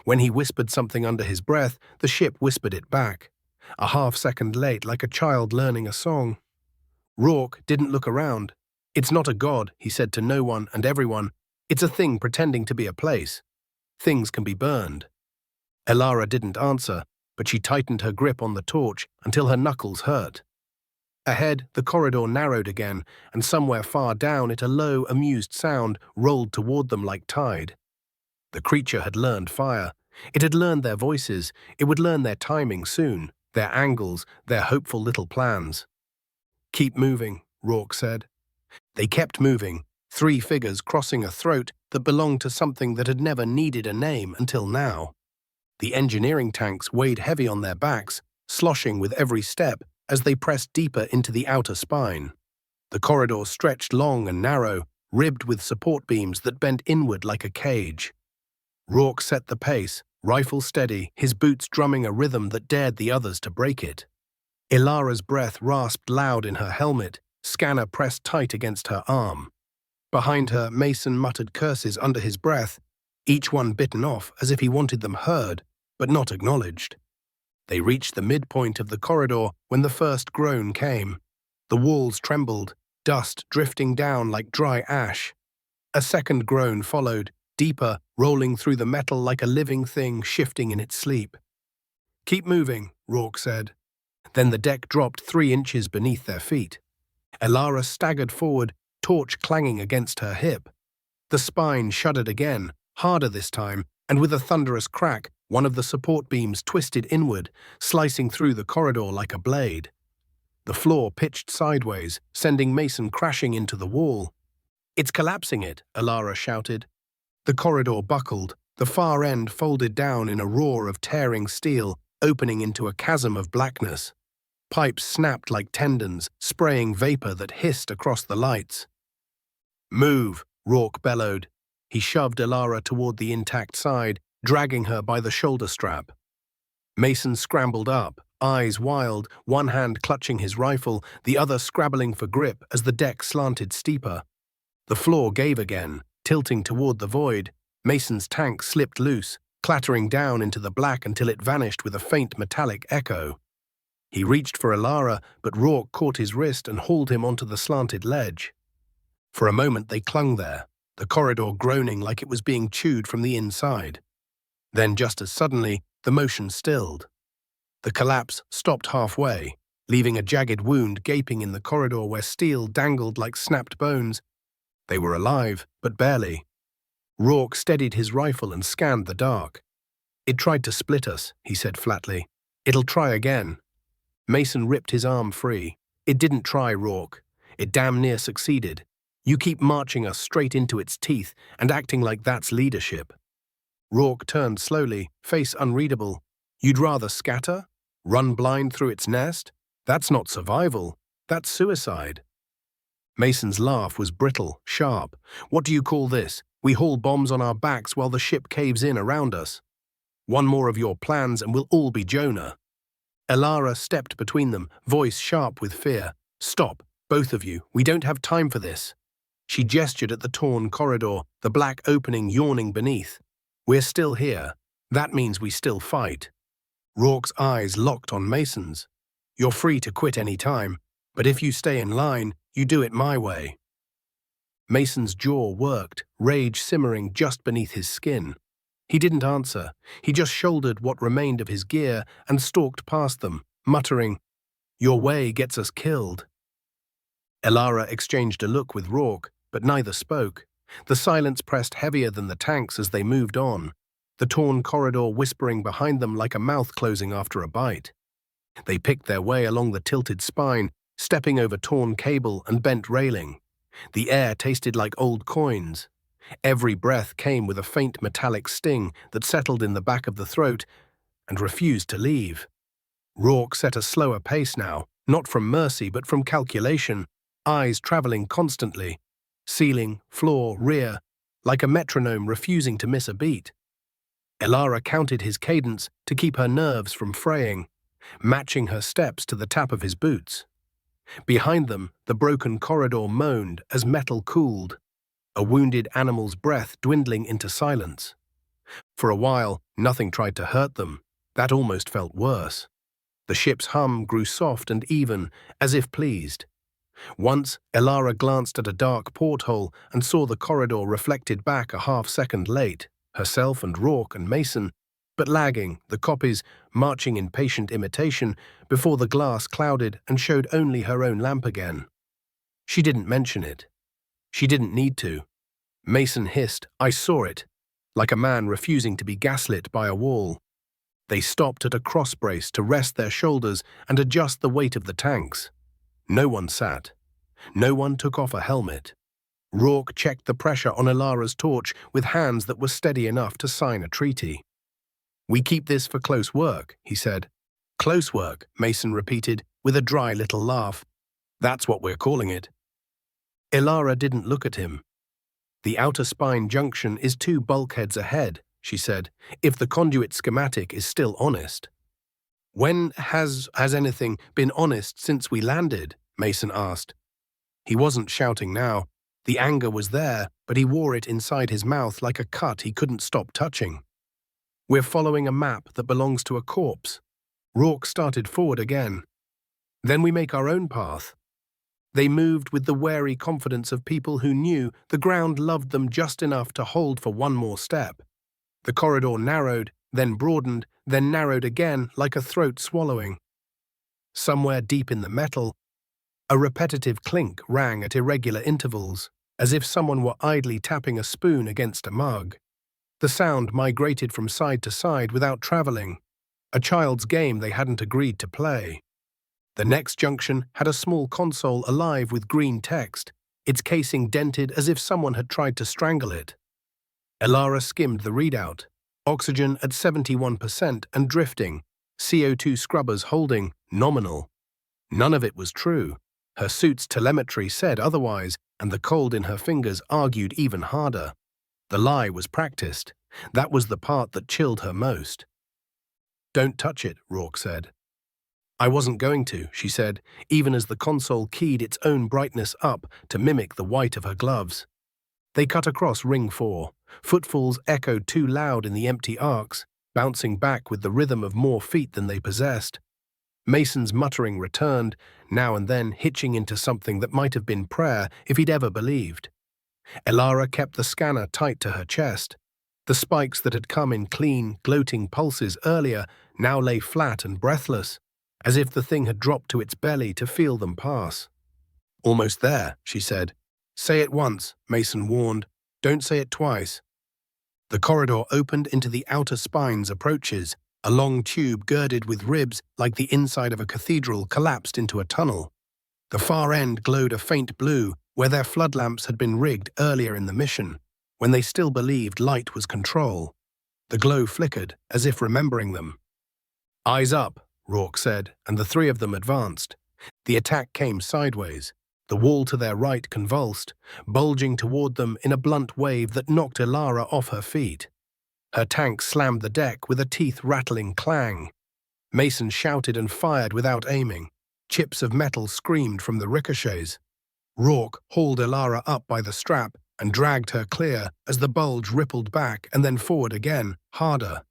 When he whispered something under his breath, the ship whispered it back. A half-second late, like a child learning a song. Rourke didn't look around. "It's not a god," he said to no one and everyone. "It's a thing pretending to be a place. Things can be burned." Elara didn't answer, but she tightened her grip on the torch until her knuckles hurt. Ahead, the corridor narrowed again, and somewhere far down it a low, amused sound rolled toward them like tide. The creature had learned fire. It had learned their voices. It would learn their timing soon, their angles, their hopeful little plans. "Keep moving," Rourke said. They kept moving, 3 figures crossing a throat that belonged to something that had never needed a name until now. The engineering tanks weighed heavy on their backs, sloshing with every step as they pressed deeper into the outer spine. The corridor stretched long and narrow, ribbed with support beams that bent inward like a cage. Rourke set the pace, rifle steady, his boots drumming a rhythm that dared the others to break it. Ilara's breath rasped loud in her helmet, scanner pressed tight against her arm. Behind her, Mason muttered curses under his breath, each one bitten off as if he wanted them heard, but not acknowledged. They reached the midpoint of the corridor when the first groan came. The walls trembled, dust drifting down like dry ash. A second groan followed, deeper, rolling through the metal like a living thing shifting in its sleep. "Keep moving," Rourke said. Then the deck dropped 3 inches beneath their feet. Ilara staggered forward, torch clanging against her hip. The spine shuddered again, harder this time, and with a thunderous crack, one of the support beams twisted inward, slicing through the corridor like a blade. The floor pitched sideways, sending Mason crashing into the wall. "It's collapsing it," Ilara shouted. The corridor buckled, the far end folded down in a roar of tearing steel, opening into a chasm of blackness. Pipes snapped like tendons, spraying vapor that hissed across the lights. "Move," Rourke bellowed. He shoved Ilara toward the intact side, dragging her by the shoulder strap. Mason scrambled up, eyes wild, one hand clutching his rifle, the other scrabbling for grip as the deck slanted steeper. The floor gave again, tilting toward the void. Mason's tank slipped loose, clattering down into the black until it vanished with a faint metallic echo. He reached for Ilara, but Rourke caught his wrist and hauled him onto the slanted ledge. For a moment they clung there, the corridor groaning like it was being chewed from the inside. Then, just as suddenly, the motion stilled. The collapse stopped halfway, leaving a jagged wound gaping in the corridor where steel dangled like snapped bones. They were alive, but barely. Rourke steadied his rifle and scanned the dark. "It tried to split us," he said flatly. "It'll try again." Mason ripped his arm free. "It didn't try, Rourke. It damn near succeeded. You keep marching us straight into its teeth and acting like that's leadership." Rourke turned slowly, face unreadable. "You'd rather scatter? Run blind through its nest? That's not survival. That's suicide." Mason's laugh was brittle, sharp. "What do you call this? We haul bombs on our backs while the ship caves in around us. One more of your plans and we'll all be Jonah." Ilara stepped between them, voice sharp with fear. "Stop, both of you. We don't have time for this." She gestured at the torn corridor, the black opening yawning beneath. "We're still here. That means we still fight." Rourke's eyes locked on Mason's. "You're free to quit any time, but if you stay in line, you do it my way." Mason's jaw worked, rage simmering just beneath his skin. He didn't answer. He just shouldered what remained of his gear and stalked past them, muttering, "Your way gets us killed." Ilara exchanged a look with Rourke, but neither spoke. The silence pressed heavier than the tanks as they moved on, the torn corridor whispering behind them like a mouth closing after a bite. They picked their way along the tilted spine, stepping over torn cable and bent railing. The air tasted like old coins. Every breath came with a faint metallic sting that settled in the back of the throat and refused to leave. Rourke set a slower pace now, not from mercy but from calculation, eyes traveling constantly, ceiling, floor, rear, like a metronome refusing to miss a beat. Ilara counted his cadence to keep her nerves from fraying, matching her steps to the tap of his boots. Behind them, the broken corridor moaned as metal cooled, a wounded animal's breath dwindling into silence. For a while, nothing tried to hurt them. That almost felt worse. The ship's hum grew soft and even, as if pleased. Once, Ilara glanced at a dark porthole and saw the corridor reflected back a half-second late, herself and Rourke and Mason, but lagging, the copies marching in patient imitation before the glass clouded and showed only her own lamp again. She didn't mention it. She didn't need to. Mason hissed, "I saw it," like a man refusing to be gaslit by a wall. They stopped at a cross brace to rest their shoulders and adjust the weight of the tanks. No one sat. No one took off a helmet. Rourke checked the pressure on Ilara's torch with hands that were steady enough to sign a treaty. "We keep this for close work," he said. "Close work," Mason repeated, with a dry little laugh. "That's what we're calling it." Ilara didn't look at him. "The outer spine junction is 2 bulkheads ahead," she said, "if the conduit schematic is still honest." When has anything been honest since we landed? Mason asked. He wasn't shouting now. The anger was there, but he wore it inside his mouth like a cut he couldn't stop touching. We're following a map that belongs to a corpse. Rourke started forward again. Then we make our own path. They moved with the wary confidence of people who knew the ground loved them just enough to hold for one more step. The corridor narrowed, then broadened, then narrowed again like a throat swallowing. Somewhere deep in the metal, a repetitive clink rang at irregular intervals, as if someone were idly tapping a spoon against a mug. The sound migrated from side to side without traveling, a child's game they hadn't agreed to play. The next junction had a small console alive with green text, its casing dented as if someone had tried to strangle it. Elara skimmed the readout. Oxygen at 71% and drifting, CO2 scrubbers holding, nominal. None of it was true. Her suit's telemetry said otherwise, and the cold in her fingers argued even harder. The lie was practiced. That was the part that chilled her most. "Don't touch it," Rourke said. "I wasn't going to," she said, even as the console keyed its own brightness up to mimic the white of her gloves. They cut across Ring 4. Footfalls echoed too loud in the empty arcs, bouncing back with the rhythm of more feet than they possessed. Mason's muttering returned, now and then hitching into something that might have been prayer if he'd ever believed. Elara kept the scanner tight to her chest. The spikes that had come in clean, gloating pulses earlier now lay flat and breathless, as if the thing had dropped to its belly to feel them pass. "Almost there," she said. "Say it once," Mason warned. "Don't say it twice." The corridor opened into the outer spine's approaches. A long tube girded with ribs like the inside of a cathedral collapsed into a tunnel. The far end glowed a faint blue where their flood lamps had been rigged earlier in the mission, when they still believed light was control. The glow flickered, as if remembering them. "Eyes up," Rourke said, and the three of them advanced. The attack came sideways. The wall to their right convulsed, bulging toward them in a blunt wave that knocked Elara off her feet. Her tank slammed the deck with a teeth-rattling clang. Mason shouted and fired without aiming. Chips of metal screamed from the ricochets. Rourke hauled Elara up by the strap and dragged her clear as the bulge rippled back and then forward again, harder.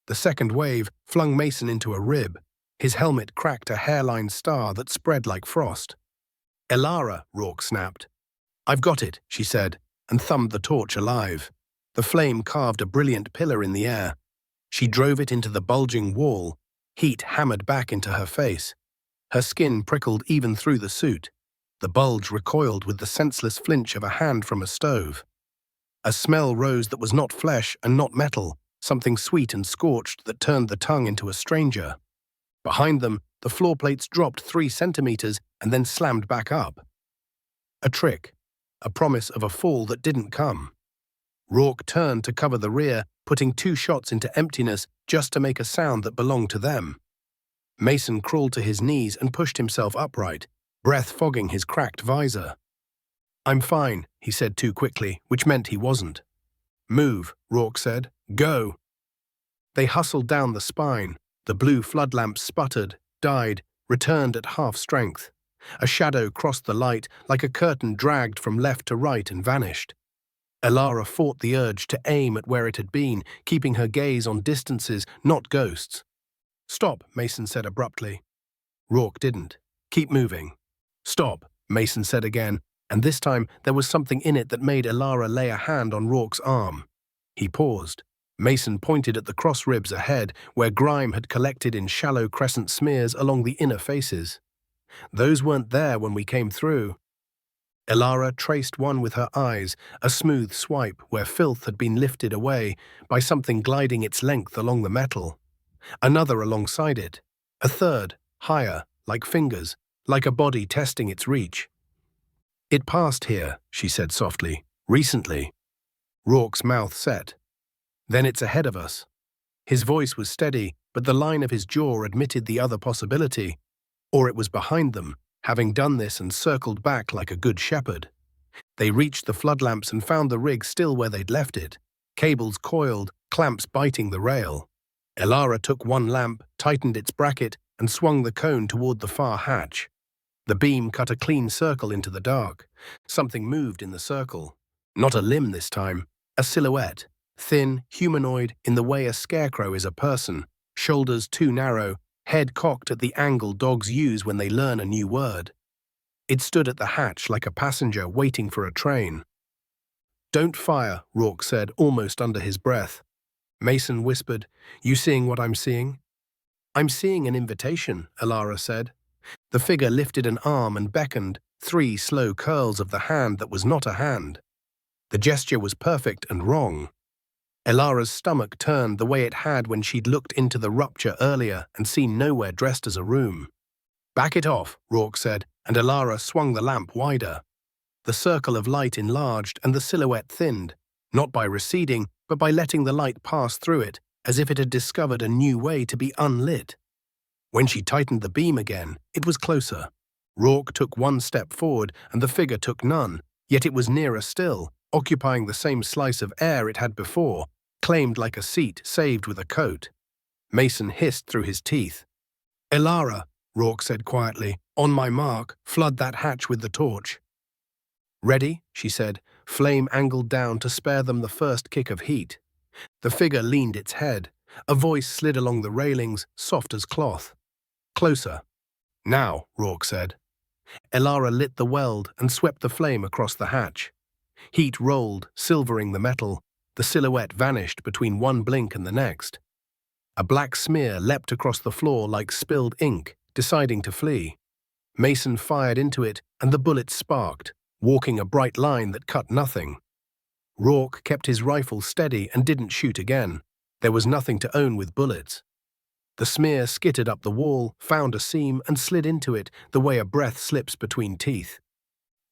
The second wave flung Mason into a rib. His helmet cracked a hairline star that spread like frost. "Elara," Rourke snapped. "I've got it," she said, and thumbed the torch alive. The flame carved a brilliant pillar in the air. She drove it into the bulging wall. Heat hammered back into her face. Her skin prickled even through the suit. The bulge recoiled with the senseless flinch of a hand from a stove. A smell rose that was not flesh and not metal, something sweet and scorched that turned the tongue into a stranger. Behind them, the floor plates dropped 3 centimeters and then slammed back up. A trick, a promise of a fall that didn't come. Rourke turned to cover the rear, putting 2 shots into emptiness just to make a sound that belonged to them. Mason crawled to his knees and pushed himself upright, breath fogging his cracked visor. "I'm fine," he said too quickly, which meant he wasn't. "Move," Rourke said. "Go." They hustled down the spine. The blue flood lamps sputtered, died, returned at half strength. A shadow crossed the light like a curtain dragged from left to right and vanished. Elara fought the urge to aim at where it had been, keeping her gaze on distances, not ghosts. "Stop," Mason said abruptly. Rourke didn't. "Keep moving." "Stop," Mason said again, and this time there was something in it that made Elara lay a hand on Rourke's arm. He paused. Mason pointed at the cross ribs ahead, where grime had collected in shallow crescent smears along the inner faces. "Those weren't there when we came through." Elara traced one with her eyes, a smooth swipe where filth had been lifted away by something gliding its length along the metal. Another alongside it. A third, higher, like fingers, like a body testing its reach. "It passed here," she said softly. "Recently." Rourke's mouth set. "Then it's ahead of us." His voice was steady, but the line of his jaw admitted the other possibility. Or it was behind them, having done this and circled back like a good shepherd. They reached the flood lamps and found the rig still where they'd left it, cables coiled, clamps biting the rail. Elara took one lamp, tightened its bracket, and swung the cone toward the far hatch. The beam cut a clean circle into the dark. Something moved in the circle. Not a limb this time, a silhouette, thin, humanoid in the way a scarecrow is a person, shoulders too narrow, head cocked at the angle dogs use when they learn a new word. It stood at the hatch like a passenger waiting for a train. "Don't fire," Rourke said, almost under his breath. Mason whispered, "You seeing what I'm seeing?" "I'm seeing an invitation," Elara said. The figure lifted an arm and beckoned, 3 slow curls of the hand that was not a hand. The gesture was perfect and wrong. Elara's stomach turned the way it had when she'd looked into the rupture earlier and seen nowhere dressed as a room. "Back it off," Rourke said, and Elara swung the lamp wider. The circle of light enlarged and the silhouette thinned, not by receding, but by letting the light pass through it, as if it had discovered a new way to be unlit. When she tightened the beam again, it was closer. Rourke took one step forward and the figure took none, yet it was nearer still, occupying the same slice of air it had before, claimed like a seat saved with a coat. Mason hissed through his teeth. "Elara," Rourke said quietly, "on my mark, flood that hatch with the torch." "Ready?" she said, flame angled down to spare them the first kick of heat. The figure leaned its head. A voice slid along the railings, soft as cloth. "Closer." "Now," Rourke said. Elara lit the weld and swept the flame across the hatch. Heat rolled, silvering the metal. The silhouette vanished between one blink and the next. A black smear leapt across the floor like spilled ink, deciding to flee. Mason fired into it, and the bullet sparked, walking a bright line that cut nothing. Rourke kept his rifle steady and didn't shoot again. There was nothing to own with bullets. The smear skittered up the wall, found a seam, and slid into it the way a breath slips between teeth.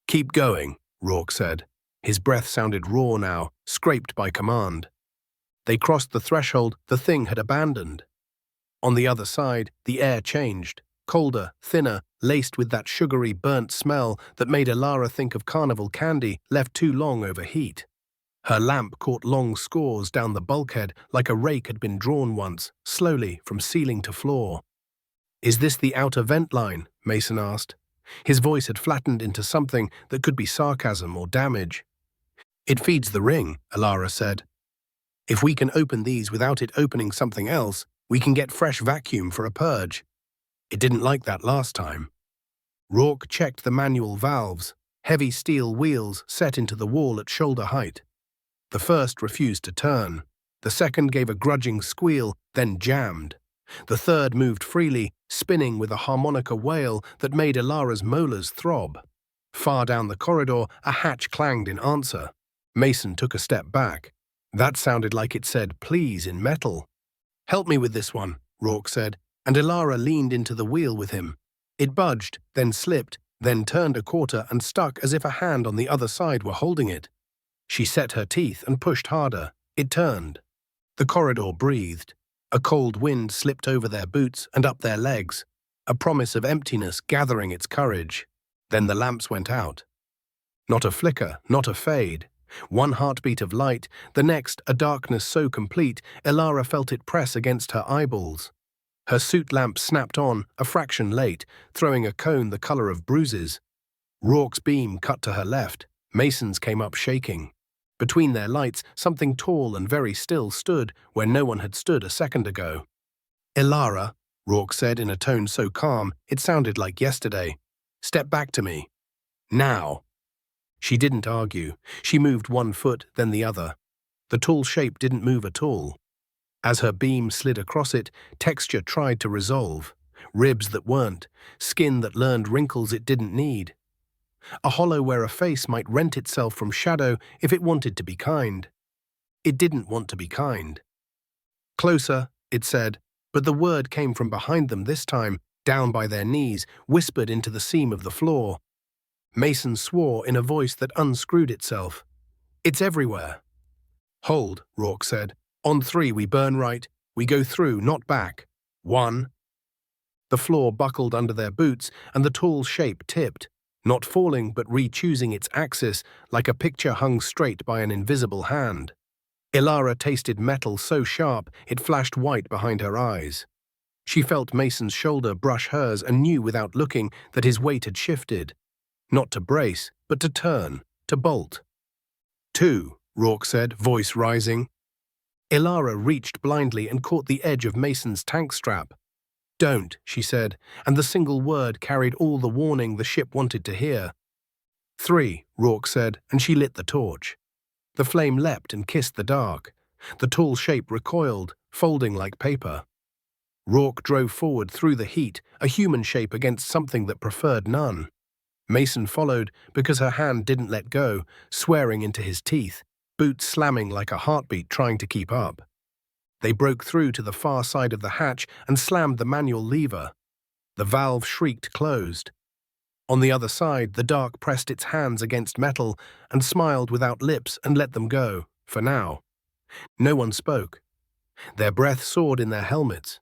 "Keep going," Rourke said. His breath sounded raw now, scraped by command. They crossed the threshold the thing had abandoned. On the other side, the air changed, colder, thinner, laced with that sugary, burnt smell that made Elara think of carnival candy left too long over heat. Her lamp caught long scores down the bulkhead like a rake had been drawn once, slowly, from ceiling to floor. "Is this the outer vent line?" Mason asked. His voice had flattened into something that could be sarcasm or damage. "It feeds the ring," Elara said. "If we can open these without it opening something else, we can get fresh vacuum for a purge. It didn't like that last time." Rourke checked the manual valves, heavy steel wheels set into the wall at shoulder height. The first refused to turn. The second gave a grudging squeal, then jammed. The third moved freely, spinning with a harmonica wail that made Elara's molars throb. Far down the corridor, a hatch clanged in answer. Mason took a step back. That sounded like it said "please" in metal. "Help me with this one," Rourke said, and Elara leaned into the wheel with him. It budged, then slipped, then turned a quarter and stuck as if a hand on the other side were holding it. She set her teeth and pushed harder. It turned. The corridor breathed. A cold wind slipped over their boots and up their legs, a promise of emptiness gathering its courage. Then the lamps went out. Not a flicker, not a fade. One heartbeat of light, the next a darkness so complete Elara felt it press against her eyeballs. Her suit lamp snapped on, a fraction late, throwing a cone the color of bruises. Rourke's beam cut to her left. Mason's came up shaking. Between their lights, something tall and very still stood where no one had stood a second ago. "Elara," Rourke said in a tone so calm it sounded like yesterday. "Step back to me. Now." She didn't argue. She moved one foot, then the other. The tall shape didn't move at all. As her beam slid across it, texture tried to resolve. Ribs that weren't, skin that learned wrinkles it didn't need. A hollow where a face might rent itself from shadow if it wanted to be kind. It didn't want to be kind. "Closer," it said, but the word came from behind them this time, down by their knees, whispered into the seam of the floor. Mason swore in a voice that unscrewed itself. "It's everywhere." "Hold," Rourke said. "On 3 we burn right. We go through, not back. 1. The floor buckled under their boots and the tall shape tipped, not falling but re-choosing its axis like a picture hung straight by an invisible hand. Ilara tasted metal so sharp it flashed white behind her eyes. She felt Mason's shoulder brush hers and knew without looking that his weight had shifted. Not to brace, but to turn, to bolt. "Two," Rourke said, voice rising. Ilara reached blindly and caught the edge of Mason's tank strap. "Don't," she said, and the single word carried all the warning the ship wanted to hear. "Three," Rourke said, and she lit the torch. The flame leapt and kissed the dark. The tall shape recoiled, folding like paper. Rourke drove forward through the heat, a human shape against something that preferred none. Mason followed because her hand didn't let go, swearing into his teeth, boots slamming like a heartbeat trying to keep up. They broke through to the far side of the hatch and slammed the manual lever. The valve shrieked closed. On the other side, the dark pressed its hands against metal and smiled without lips and let them go, for now. No one spoke. Their breath soared in their helmets.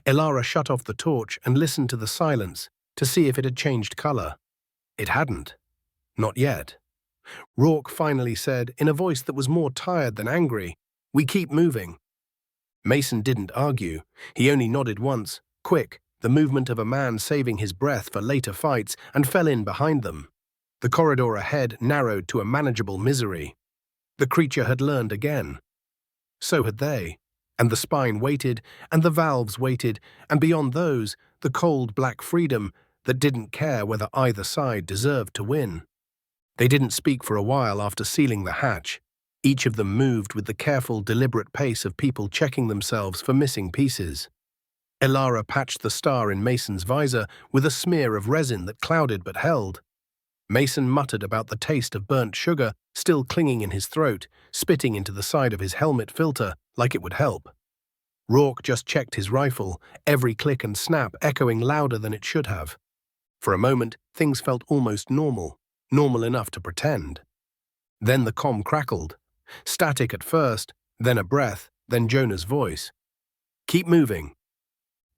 Ilara shut off the torch and listened to the silence to see if it had changed color. It hadn't. Not yet. Rourke finally said, in a voice that was more tired than angry, "We keep moving." Mason didn't argue. He only nodded once, quick, the movement of a man saving his breath for later fights, and fell in behind them. The corridor ahead narrowed to a manageable misery. The creature had learned again. So had they. And the spine waited, and the valves waited, and beyond those, the cold black freedom that didn't care whether either side deserved to win. They didn't speak for a while after sealing the hatch. Each of them moved with the careful, deliberate pace of people checking themselves for missing pieces. Ilara patched the star in Mason's visor with a smear of resin that clouded but held. Mason muttered about the taste of burnt sugar still clinging in his throat, spitting into the side of his helmet filter like it would help. Rourke just checked his rifle, every click and snap echoing louder than it should have. For a moment, things felt almost normal enough to pretend. Then the comm crackled. Static at first, then a breath, then Jonah's voice. "Keep moving."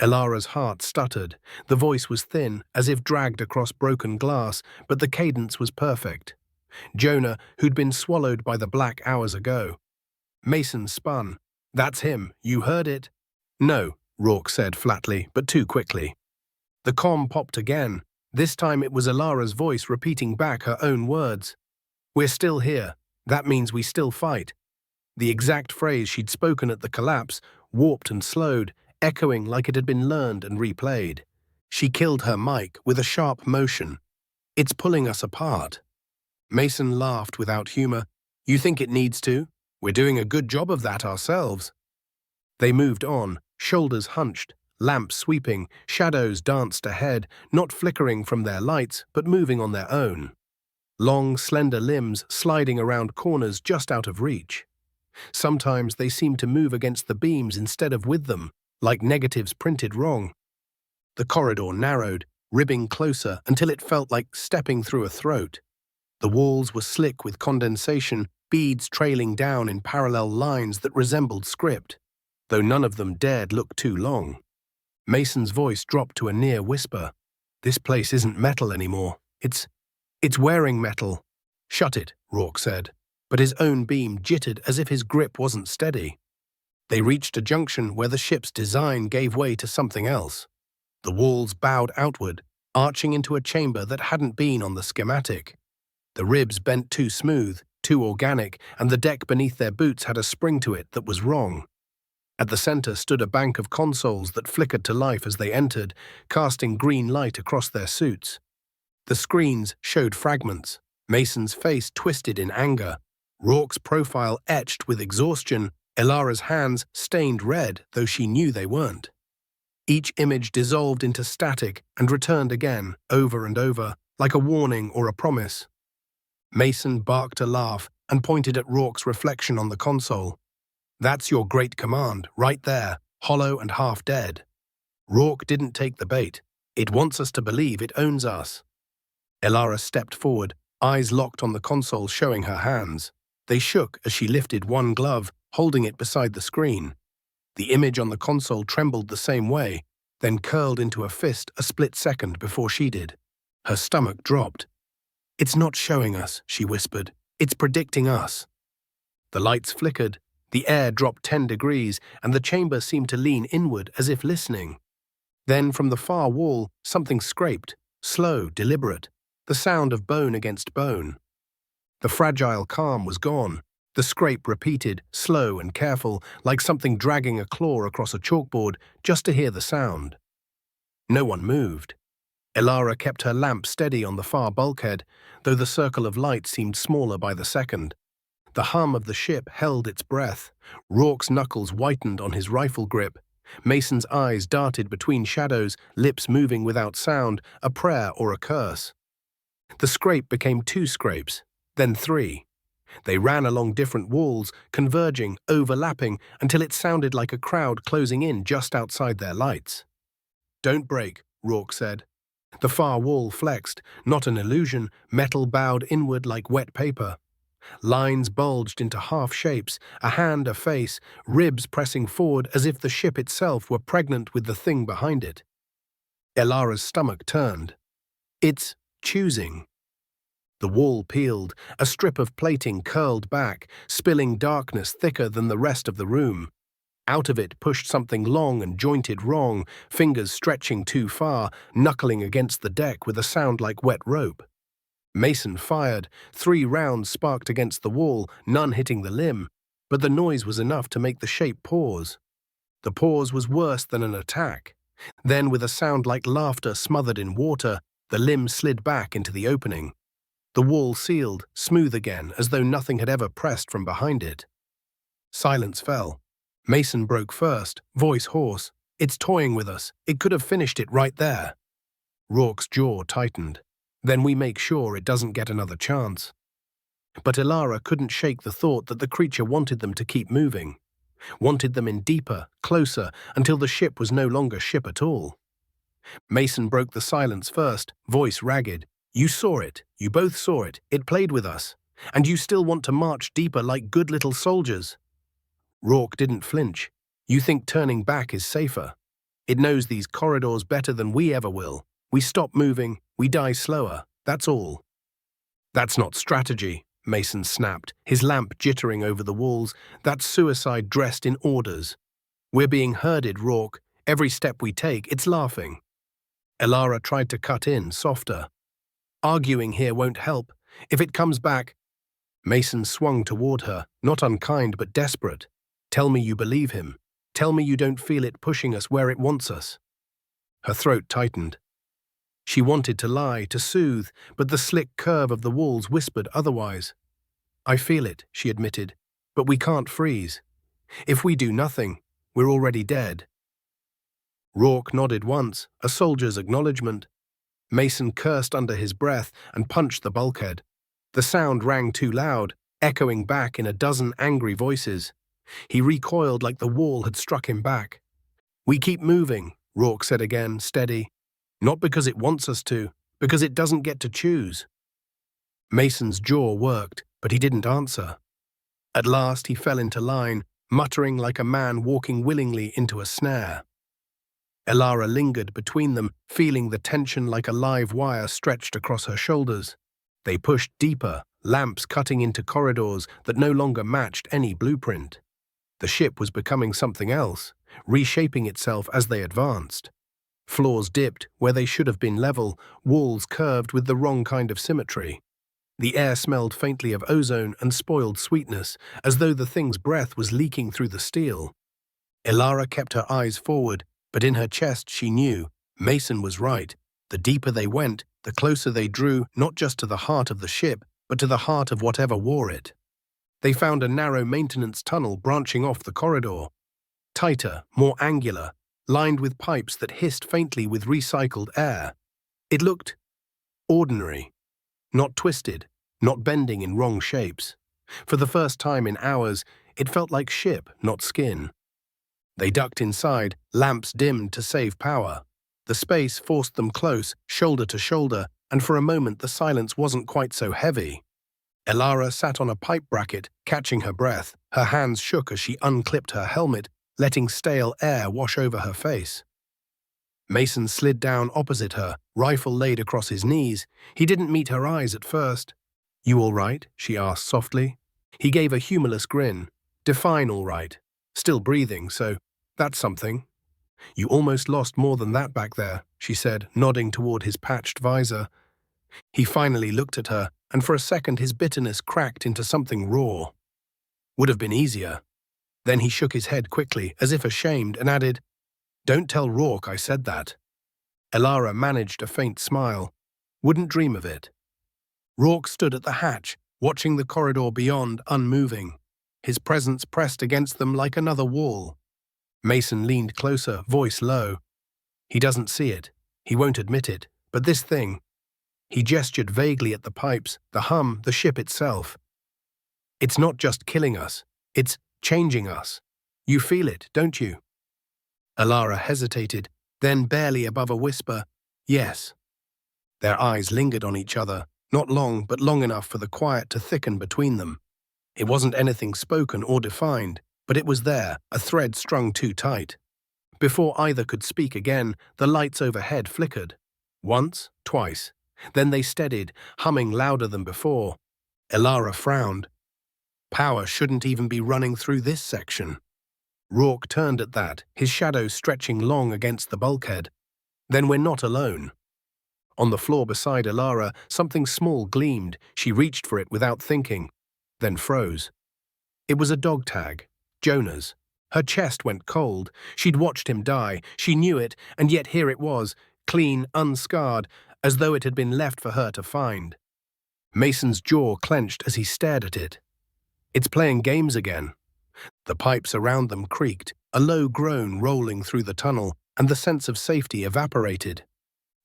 Ilara's heart stuttered. The voice was thin, as if dragged across broken glass, but the cadence was perfect. Jonah, who'd been swallowed by the black hours ago. Mason spun. "That's him. You heard it." "No," Rourke said flatly, but too quickly. The comm popped again. This time it was Ilara's voice repeating back her own words. "We're still here. That means we still fight." The exact phrase she'd spoken at the collapse, warped and slowed, echoing like it had been learned and replayed. She killed her mic with a sharp motion. "It's pulling us apart." Mason laughed without humor. "You think it needs to? We're doing a good job of that ourselves." They moved on, shoulders hunched, lamps sweeping, shadows danced ahead, not flickering from their lights, but moving on their own. Long, slender limbs sliding around corners just out of reach. Sometimes they seemed to move against the beams instead of with them, like negatives printed wrong. The corridor narrowed, ribbing closer until it felt like stepping through a throat. The walls were slick with condensation, beads trailing down in parallel lines that resembled script, though none of them dared look too long. Mason's voice dropped to a near whisper. "This place isn't metal anymore. It's wearing metal." "Shut it," Rourke said, but his own beam jittered as if his grip wasn't steady. They reached a junction where the ship's design gave way to something else. The walls bowed outward, arching into a chamber that hadn't been on the schematic. The ribs bent too smooth, too organic, and the deck beneath their boots had a spring to it that was wrong. At the center stood a bank of consoles that flickered to life as they entered, casting green light across their suits. The screens showed fragments, Mason's face twisted in anger, Rourke's profile etched with exhaustion, Ilara's hands stained red, though she knew they weren't. Each image dissolved into static and returned again, over and over, like a warning or a promise. Mason barked a laugh and pointed at Rourke's reflection on the console. "That's your great command, right there, hollow and half dead." Rourke didn't take the bait. "It wants us to believe it owns us." Ilara stepped forward, eyes locked on the console showing her hands. They shook as she lifted one glove, holding it beside the screen. The image on the console trembled the same way, then curled into a fist a split second before she did. Her stomach dropped. "It's not showing us," she whispered. "It's predicting us." The lights flickered, The air dropped 10 degrees, and the chamber seemed to lean inward as if listening. Then, from the far wall, something scraped, slow, deliberate, the sound of bone against bone. The fragile calm was gone. The scrape repeated, slow and careful, like something dragging a claw across a chalkboard just to hear the sound. No one moved. Elara kept her lamp steady on the far bulkhead, though the circle of light seemed smaller by the second. The hum of the ship held its breath. Rourke's knuckles whitened on his rifle grip. Mason's eyes darted between shadows, lips moving without sound, a prayer or a curse. The scrape became 2 scrapes, then 3. They ran along different walls, converging, overlapping, until it sounded like a crowd closing in just outside their lights. "Don't break," Rourke said. The far wall flexed, not an illusion, metal bowed inward like wet paper. Lines bulged into half shapes, a hand, a face, ribs pressing forward as if the ship itself were pregnant with the thing behind it. Elara's stomach turned. "It's choosing." The wall peeled, a strip of plating curled back, spilling darkness thicker than the rest of the room. Out of it pushed something long and jointed wrong, fingers stretching too far, knuckling against the deck with a sound like wet rope. Mason fired. 3 rounds sparked against the wall, none hitting the limb, but the noise was enough to make the shape pause. The pause was worse than an attack. Then, with a sound like laughter smothered in water, the limb slid back into the opening. The wall sealed, smooth again, as though nothing had ever pressed from behind it. Silence fell. Mason broke first, voice hoarse. "It's toying with us. It could have finished it right there." Rourke's jaw tightened. "Then we make sure it doesn't get another chance." But Elara couldn't shake the thought that the creature wanted them to keep moving. Wanted them in deeper, closer, until the ship was no longer ship at all. Mason broke the silence first, voice ragged. "You saw it. You both saw it. It played with us. And you still want to march deeper like good little soldiers." Rourke didn't flinch. "You think turning back is safer. It knows these corridors better than we ever will. We stop moving, we die slower. That's all." "That's not strategy," Mason snapped, his lamp jittering over the walls. "That's suicide dressed in orders. We're being herded, Rourke. Every step we take, it's laughing." Elara tried to cut in, softer. "Arguing here won't help. If it comes back—" Mason swung toward her, not unkind but desperate. "Tell me you believe him. Tell me you don't feel it pushing us where it wants us." Her throat tightened. She wanted to lie, to soothe, but the slick curve of the walls whispered otherwise. "I feel it," she admitted, "but we can't freeze. If we do nothing, we're already dead." Rourke nodded once, a soldier's acknowledgement. Mason cursed under his breath and punched the bulkhead. The sound rang too loud, echoing back in a dozen angry voices. He recoiled like the wall had struck him back. "We keep moving," Rourke said again, steady. "Not because it wants us to, because it doesn't get to choose." Mason's jaw worked, but he didn't answer. At last he fell into line, muttering like a man walking willingly into a snare. Elara lingered between them, feeling the tension like a live wire stretched across her shoulders. They pushed deeper, lamps cutting into corridors that no longer matched any blueprint. The ship was becoming something else, reshaping itself as they advanced. Floors dipped where they should have been level, walls curved with the wrong kind of symmetry. The air smelled faintly of ozone and spoiled sweetness, as though the thing's breath was leaking through the steel. Elara kept her eyes forward, but in her chest she knew Mason was right. The deeper they went, the closer they drew not just to the heart of the ship, but to the heart of whatever wore it. They found a narrow maintenance tunnel branching off the corridor. Tighter, more angular, lined with pipes that hissed faintly with recycled air. It looked ordinary, not twisted, not bending in wrong shapes. For the first time in hours, it felt like ship, not skin. They ducked inside, lamps dimmed to save power. The space forced them close, shoulder to shoulder, and for a moment the silence wasn't quite so heavy. Elara sat on a pipe bracket, catching her breath. Her hands shook as she unclipped her helmet, letting stale air wash over her face. Mason slid down opposite her, rifle laid across his knees. He didn't meet her eyes at first. "You all right?" she asked softly. He gave a humorless grin. Define, all right. Still breathing, so that's something. You almost lost more than that back there, she said, nodding toward his patched visor. He finally looked at her, and for a second his bitterness cracked into something raw. Would have been easier. Then he shook his head quickly, as if ashamed, and added, "Don't tell Rourke I said that." Elara managed a faint smile. Wouldn't dream of it. Rourke stood at the hatch, watching the corridor beyond, unmoving, his presence pressed against them like another wall. Mason leaned closer, voice low. He doesn't see it. He won't admit it. But this thing. He gestured vaguely at the pipes, the hum, the ship itself. It's not just killing us. It's changing us. You feel it, don't you? Elara hesitated, then barely above a whisper, yes. Their eyes lingered on each other, not long, but long enough for the quiet to thicken between them. It wasn't anything spoken or defined, but it was there, a thread strung too tight. Before either could speak again, the lights overhead flickered. Once, twice. Then they steadied, humming louder than before. Elara frowned. Power shouldn't even be running through this section. Rourke turned at that, his shadow stretching long against the bulkhead. Then we're not alone. On the floor beside Elara, something small gleamed. She reached for it without thinking, then froze. It was a dog tag, Jonah's. Her chest went cold. She'd watched him die. She knew it, and yet here it was, clean, unscarred, as though it had been left for her to find. Mason's jaw clenched as he stared at it. It's playing games again. The pipes around them creaked, a low groan rolling through the tunnel, and the sense of safety evaporated.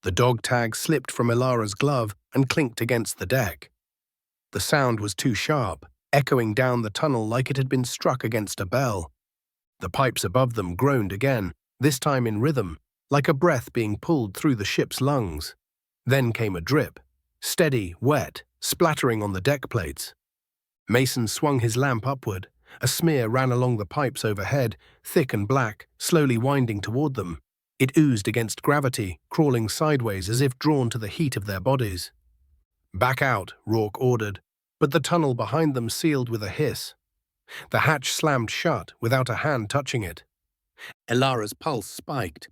The dog tag slipped from Elara's glove and clinked against the deck. The sound was too sharp, echoing down the tunnel like it had been struck against a bell. The pipes above them groaned again, this time in rhythm, like a breath being pulled through the ship's lungs. Then came a drip, steady, wet, splattering on the deck plates. Mason swung his lamp upward. A smear ran along the pipes overhead, thick and black, slowly winding toward them. It oozed against gravity, crawling sideways as if drawn to the heat of their bodies. "Back out," Rourke ordered, but the tunnel behind them sealed with a hiss. The hatch slammed shut without a hand touching it. Elara's pulse spiked.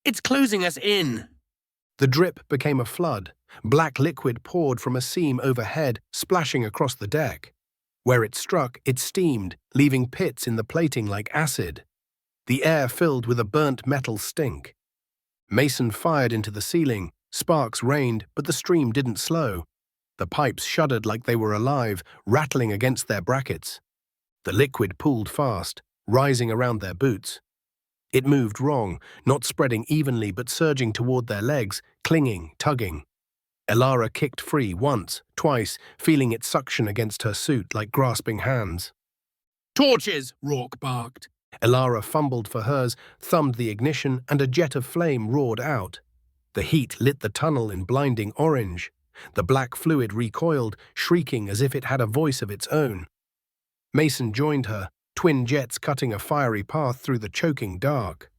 "It's closing us in!" The drip became a flood. Black liquid poured from a seam overhead, splashing across the deck. Where it struck, it steamed, leaving pits in the plating like acid. The air filled with a burnt metal stink. Mason fired into the ceiling. Sparks rained, but the stream didn't slow. The pipes shuddered like they were alive, rattling against their brackets. The liquid pooled fast, rising around their boots. It moved wrong, not spreading evenly but surging toward their legs, clinging, tugging. Elara kicked free once, twice, feeling it suction against her suit like grasping hands. "Torches!" Rourke barked. Elara fumbled for hers, thumbed the ignition, and a jet of flame roared out. The heat lit the tunnel in blinding orange. The black fluid recoiled, shrieking as if it had a voice of its own. Mason joined her, twin jets cutting a fiery path through the choking dark.